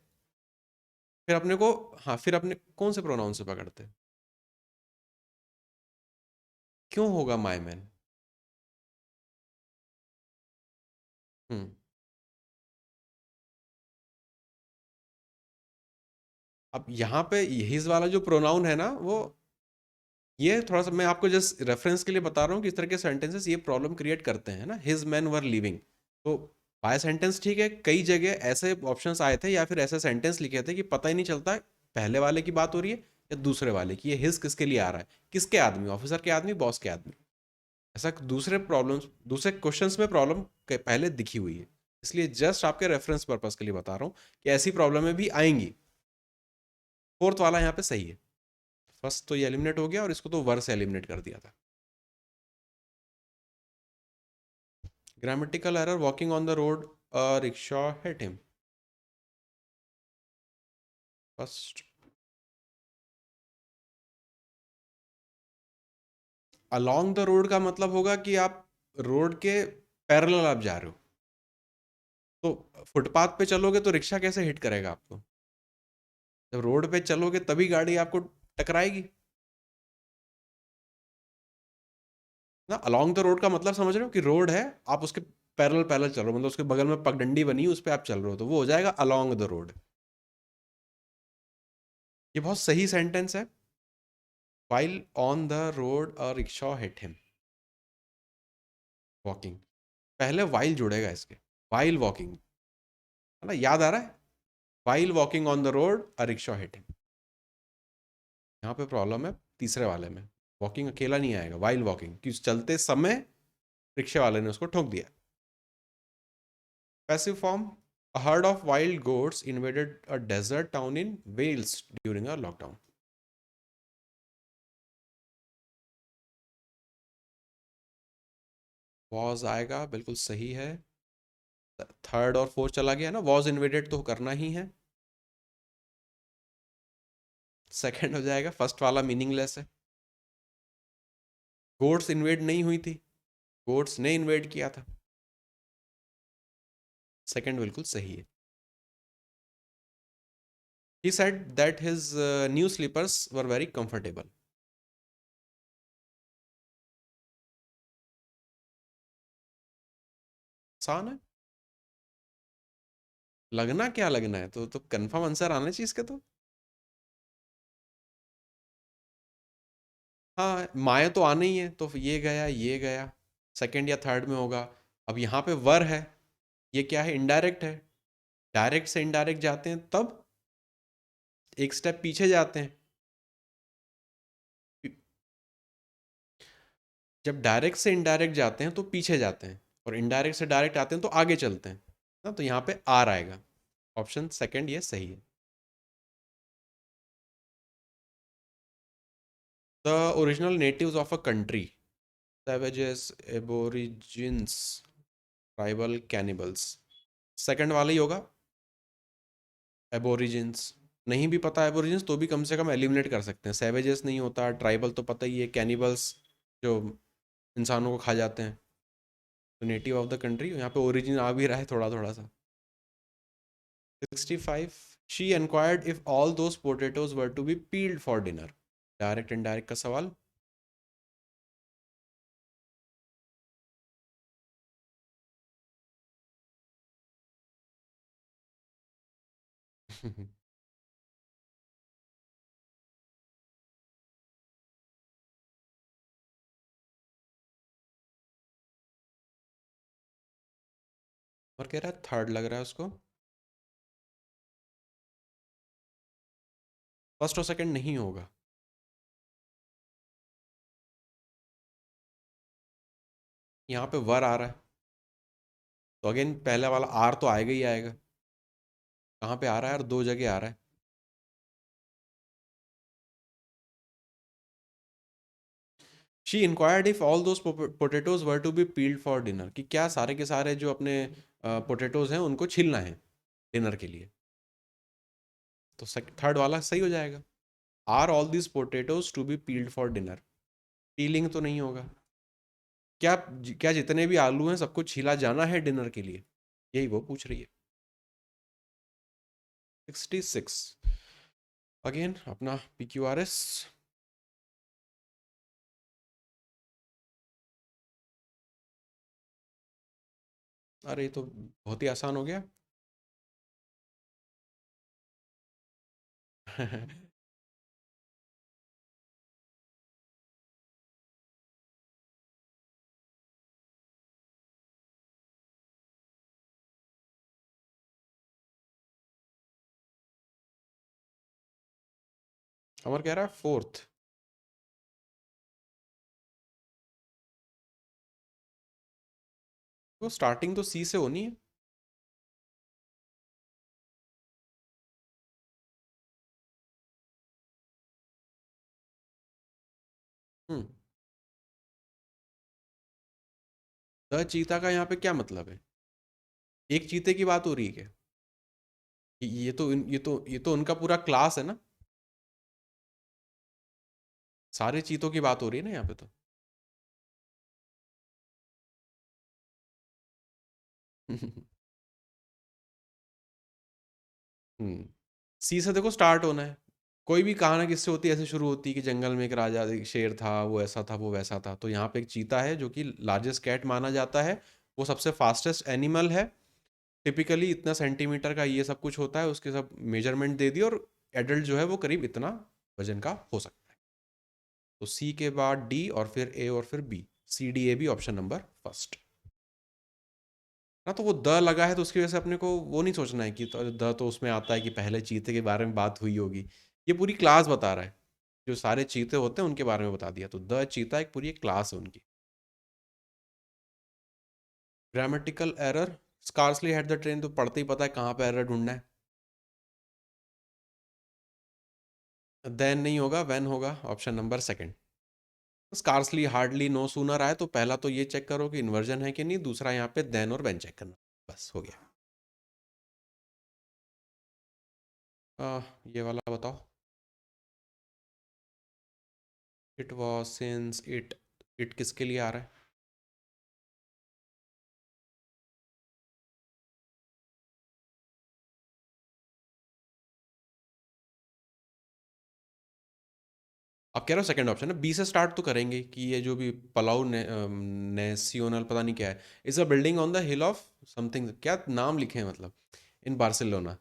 फिर अपने को, हाँ फिर अपने कौन से प्रोनाउन से पकड़ते? क्यों होगा माई मैन? हम्म। अब यहाँ पे हिज वाला जो प्रोनाउन है ना, वो ये थोड़ा सा मैं आपको जस्ट रेफरेंस के लिए बता रहा हूँ कि इस तरह के सेंटेंसेस ये प्रॉब्लम क्रिएट करते हैं ना। हिज मैन वर लिविंग, तो बाय सेंटेंस ठीक है, कई जगह ऐसे ऑप्शंस आए थे या फिर ऐसे सेंटेंस लिखे थे कि पता ही नहीं चलता पहले वाले की बात हो रही है या दूसरे वाले की। ये हिज किसके लिए आ रहा है, किसके आदमी, ऑफिसर के आदमी, बॉस के आदमी। ऐसा दूसरे प्रॉब्लम्स, दूसरे क्वेश्चंस में प्रॉब्लम पहले दिखी हुई है। इसलिए जस्ट आपके रेफरेंस पर्पस के लिए बता रहा हूँ कि ऐसी प्रॉब्लमें भी आएंगी। फोर्थ वाला यहाँ पे सही है। फर्स्ट तो ये एलिमिनेट हो गया और इसको तो वर से एलिमिनेट कर दिया था। Grammatical error, walking on the road, rickshaw hit him. First, along the road का मतलब होगा कि आप रोड के पैरेलल आप जा रहे हो। तो फुटपाथ पे चलोगे तो रिक्शा कैसे हिट करेगा आपको? जब रोड पे चलोगे तभी गाड़ी आपको टकराएगी ना। अलोंग द रोड का मतलब समझ रहे हो कि रोड है, आप उसके पैरेलल पैरेलल चल रहे हो, मतलब उसके बगल में पगडंडी बनी है, उस पर आप चल रहे हो, तो वो हो जाएगा अलोंग द रोड। ये बहुत सही सेंटेंस है। while on the road a rickshaw hit him, walking, पहले while जुड़ेगा इसके, while walking, है ना, याद आ रहा है? while walking on the road a rickshaw hit him। यहाँ पे प्रॉब्लम है तीसरे वाले में, वॉकिंग अकेला नहीं आएगा, while walking, कि चलते समय रिक्शे वाले ने उसको ठोक दिया। Passive form, a herd of wild goats invaded a desert town in Wales during a lockdown। Was आएगा, बिल्कुल सही है। थर्ड और फोर्थ चला गया ना, वॉज इन्वेडेड तो करना ही है। सेकंड हो जाएगा, फर्स्ट वाला मीनिंगलेस है। गोड्स इन्वेड नहीं हुई थी, गोड्स ने इन्वेड किया था। सेकंड बिल्कुल सही है। He said that his new slippers were very comfortable. आसान है। लगना क्या लगना है, तो कंफर्म आंसर आना चाहिए इसके तो। हाँ माए तो आना ही है, तो ये गया ये गया, सेकंड या थर्ड में होगा। अब यहाँ पे वर है, ये क्या है, इनडायरेक्ट है। डायरेक्ट से इनडायरेक्ट जाते हैं तब एक स्टेप पीछे जाते हैं। जब डायरेक्ट से इनडायरेक्ट जाते हैं तो पीछे जाते हैं, और इनडायरेक्ट से डायरेक्ट आते हैं तो आगे चलते हैं ना। तो यहाँ पे आर आएगा, ऑप्शन सेकंड ये सही है। The original natives of a country, savages, Aborigines, tribal cannibals. Second वाला ही होगा, एबोरिजिन्स। नहीं भी पता एबोरिजिन्स तो भी कम से कम एलिमिनेट कर सकते हैं। सैवेजेस नहीं होता, ट्राइबल तो पता ही है, कैनिबल्स जो इंसानों को खा जाते हैं। तो नेटिव ऑफ द कंट्री, यहाँ पे ओरिजिन आ भी रहा है थोड़ा थोड़ा सा। 65, she enquired if all those potatoes were to be peeled for dinner। Direct indirect का सवाल। और कह रहा है थर्ड लग रहा है उसको। फर्स्ट और सेकंड नहीं होगा। यहाँ पे वर आ रहा है, तो अगेन पहले वाला आर तो आएगा ही आएगा। कहाँ पे आ रहा है, और दो जगह आ रहा है। She inquired if all those potatoes were to be peeled for dinner, कि क्या सारे के सारे जो अपने पोटैटोज हैं उनको छीलना है डिनर के लिए। तो थर्ड वाला सही हो जाएगा। Are all this potatoes to be peeled for dinner, peeling तो नहीं होगा। क्या क्या जितने भी आलू हैं सबको छीला जाना है डिनर के लिए, यही वो पूछ रही है। 66 अगेन अपना PQRS। अरे ये तो बहुत ही आसान हो गया। अमर कह रहा है फोर्थ। तो स्टार्टिंग तो सी से होनी है। हम्म। द चीता का यहाँ पे क्या मतलब है? एक चीते की बात हो रही है क्या? ये तो उनका पूरा क्लास है ना। सारे चीतों की बात हो रही है ना यहाँ पे तो। हम्म। सी से देखो स्टार्ट होना है। कोई भी कहानी किससे होती है, ऐसे शुरू होती है कि जंगल में एक राजा, एक शेर था, वो ऐसा था, वो वैसा था। तो यहाँ पे एक चीता है जो कि लार्जेस्ट कैट माना जाता है, वो सबसे फास्टेस्ट एनिमल है। टिपिकली इतना सेंटीमीटर का ये सब कुछ होता है, उसके सब मेजरमेंट दे दिए, और एडल्ट जो है वो करीब इतना वजन का हो सकता है। तो सी के बाद डी और फिर ए और फिर B, CDAB option number first ना। तो वो द लगा है तो उसकी वजह से अपने को वो नहीं सोचना है कि द तो उसमें आता है कि पहले चीते के बारे में बात हुई होगी। ये पूरी क्लास बता रहा है, जो सारे चीते होते हैं उनके बारे में बता दिया। तो द चीता एक पूरी एक क्लास है उनकी। Grammatical error, scarcely head the train, तो पढ़ते ही पता है कहाँ पे एरर ढूंढना है। देन नहीं होगा, वेन होगा, option number second. Scarcely, hardly, no sooner आए तो पहला तो ये चेक करो कि इन्वर्जन है कि नहीं, दूसरा यहाँ पे देन और वेन चेक करना। बस हो गया। ये वाला बताओ। इट वॉज सिंस इट किसके लिए आ रहा है? आप कह रहे हो सेकंड ऑप्शन है, बी से स्टार्ट तो करेंगे कि ये जो भी पलाउ नेसियोनल पता नहीं क्या है, is a building on the hill of something, क्या नाम लिखे हैं मतलब, in Barcelona.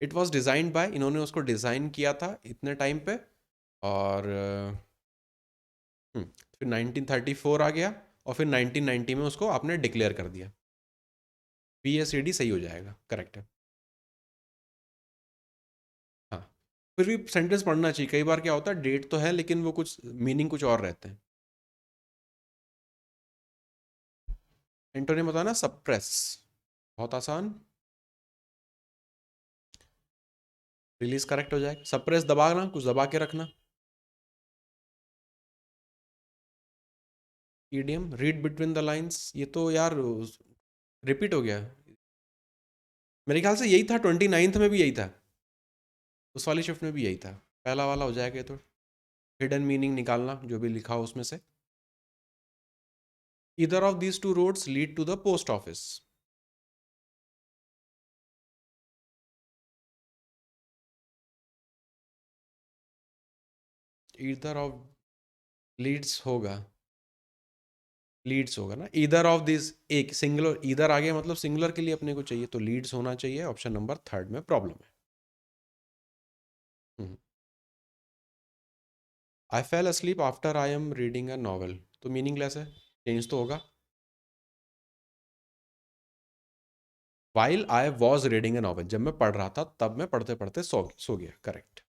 It was designed by, इन्होंने उसको डिज़ाइन किया था इतने टाइम पे। और फिर 1934 आ गया, और फिर 1990 में उसको आपने डिक्लेयर कर दिया। PACD सही हो जाएगा, करेक्ट है। हाँ, फिर भी सेंटेंस पढ़ना चाहिए, कई बार क्या होता है डेट तो है लेकिन वो कुछ मीनिंग कुछ और रहते हैं। एंटोनिम बताना, सप्रेस। बहुत आसान। रिलीज करेक्ट हो जाएगा। सप्रेस दबाना, कुछ दबा के रखना। Idiom, read between the lines, ये तो यार रिपीट हो गया। मेरे ख्याल से यही था, 29th में भी यही था, उस वाली शिफ्ट में भी यही था। पहला वाला हो जाएगा ये तो। हिडन मीनिंग निकालना जो भी लिखा हो उसमें से। Either of these two roads lead to the post office. Either of leads होगा, लीड्स होगा ना। ईदर ऑफ दिस, एक सिंगुलर ईदर आ गया मतलब सिंगुलर के लिए अपने को चाहिए, तो लीड्स होना चाहिए। ऑप्शन नंबर थर्ड में प्रॉब्लम है। I fell asleep after I am reading a novel, तो मीनिंगलेस है, चेंज तो होगा। While I was reading a novel, जब मैं पढ़ रहा था तब मैं पढ़ते पढ़ते सो गया, correct.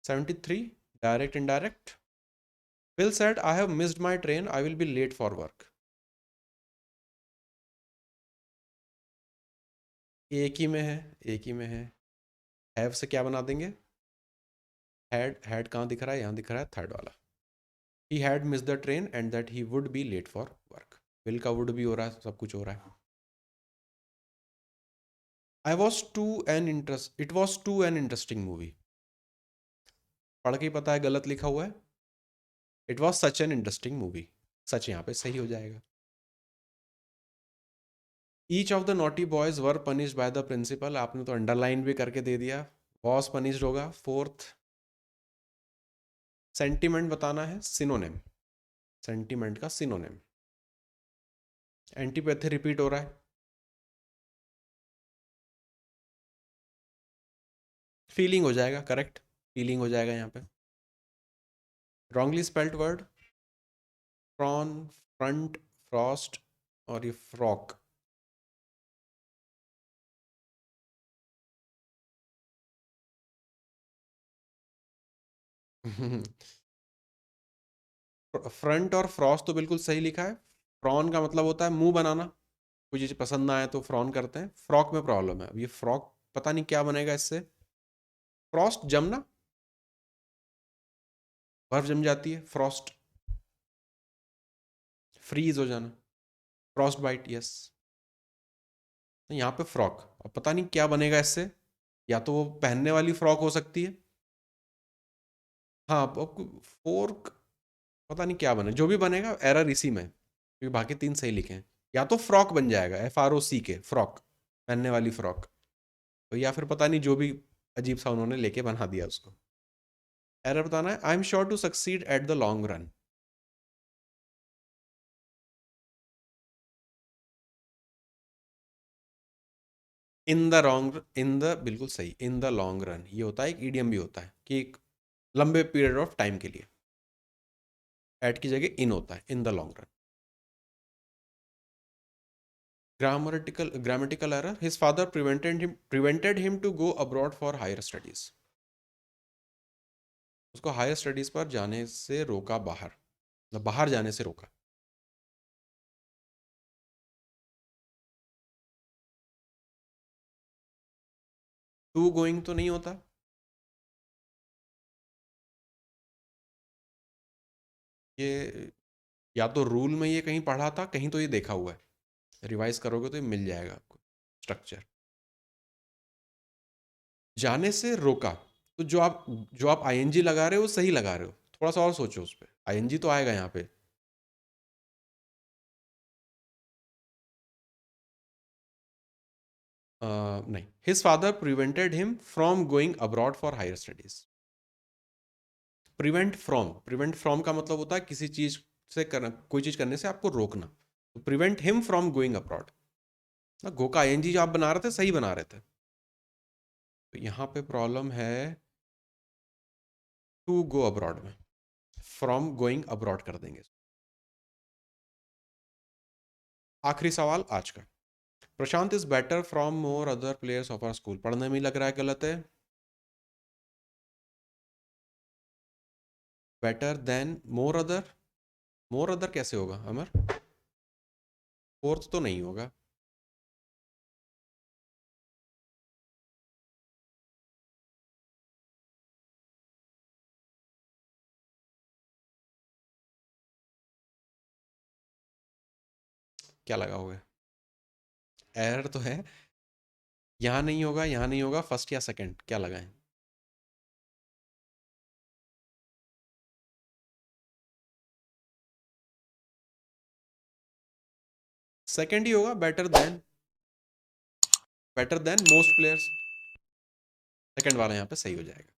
73 direct indirect. Bill said I have missed my train, I will be late for work। एक ही में है, एक ही में है। हैव से क्या बना देंगे? हैड, हैड कहाँ दिख रहा है? यहाँ दिख रहा है थर्ड वाला। He had miss the train and that he would be late for work. Will का वुड भी हो रहा है, सब कुछ हो रहा है। I was too an interest it was too an interesting movie. पढ़ के ही पता है गलत लिखा हुआ है। It was such an interesting movie, such यहाँ पे सही हो जाएगा। Each of the naughty boys were punished by the principal, आपने तो अंडरलाइन भी करके दे दिया, वॉज पनिश्ड होगा। फोर्थ, सेंटिमेंट बताना है, सिनोनिम, सेंटिमेंट का सिनोनिम। एंटीपैथी रिपीट हो रहा है, फीलिंग हो जाएगा, करेक्ट, फीलिंग हो जाएगा यहाँ पे। Wrongly spelled word, frown, front, Frost और ये फ्रॉक। फ्रंट और फ्रॉस्ट तो बिल्कुल सही लिखा है। फ्रॉन का मतलब होता है मुंह बनाना, कोई चीज़ पसंद ना आए तो फ्रॉन करते हैं। फ्रॉक में प्रॉब्लम है, अब ये फ्रॉक पता नहीं क्या बनेगा इससे। फ्रॉस्ट जमना, बर्फ जम जाती है, फ्रॉस्ट। फ्रीज हो जाना, फ्रॉस्ट बाइट, यस। यहाँ पे फ्रॉक, अब पता नहीं क्या बनेगा इससे, या तो वो पहनने वाली फ्रॉक हो सकती है। हाँ, फोर्क, पता नहीं क्या बने, जो भी बनेगा एरर इसी में, क्योंकि बाकी तीन सही लिखे हैं। या तो फ्रॉक बन जाएगा, FROC, फ्रॉक, पहनने वाली फ्रॉक, तो या फिर पता नहीं जो भी अजीब सा उन्होंने लेके बना दिया उसको। एरर बताना है, I am sure to succeed at the long run. In the long, in the, बिल्कुल सही, इन द लॉन्ग रन ये होता है, एक ईडियम भी होता है कि एक लंबे पीरियड ऑफ टाइम के लिए। एट की जगह इन होता है, in the long run. Grammatical error, his father prevented him to go abroad for higher studies. उसको हायर स्टडीज पर जाने से रोका, बाहर, मतलब बाहर जाने से रोका। टू गोइंग तो नहीं होता, ये या तो रूल में ये कहीं पढ़ा था, कहीं तो ये देखा हुआ है, रिवाइज करोगे तो ये मिल जाएगा आपको स्ट्रक्चर। जाने से रोका, तो जो आप आईएनजी लगा रहे हो वो सही लगा रहे हो, थोड़ा सा और सोचो उस पर, आईएनजी तो आएगा यहाँ पे। नहीं, his father prevented him from going abroad for higher studies. Prevent from का मतलब होता है किसी चीज से करना, कोई चीज करने से आपको रोकना, तो prevent him from going abroad, ना गो का आईएनजी जो आप बना रहे थे सही बना रहे थे, तो यहाँ पे प्रॉब्लम है टू गो अब्रॉड में, फ्रॉम गोइंग अब्रॉड कर देंगे। आखिरी सवाल आज का, Prashant is better from more other players of our school, पढ़ने में ही लग रहा है गलत है। बेटर देन मोर अदर कैसे होगा अमर, फोर्थ तो नहीं होगा। क्या लगा होगा, एरर तो है, यहाँ नहीं होगा, यहाँ नहीं होगा, फर्स्ट या सेकंड क्या लगाएं। सेकंड ही होगा, better than most players, second वाला यहाँ पे सही हो जाएगा।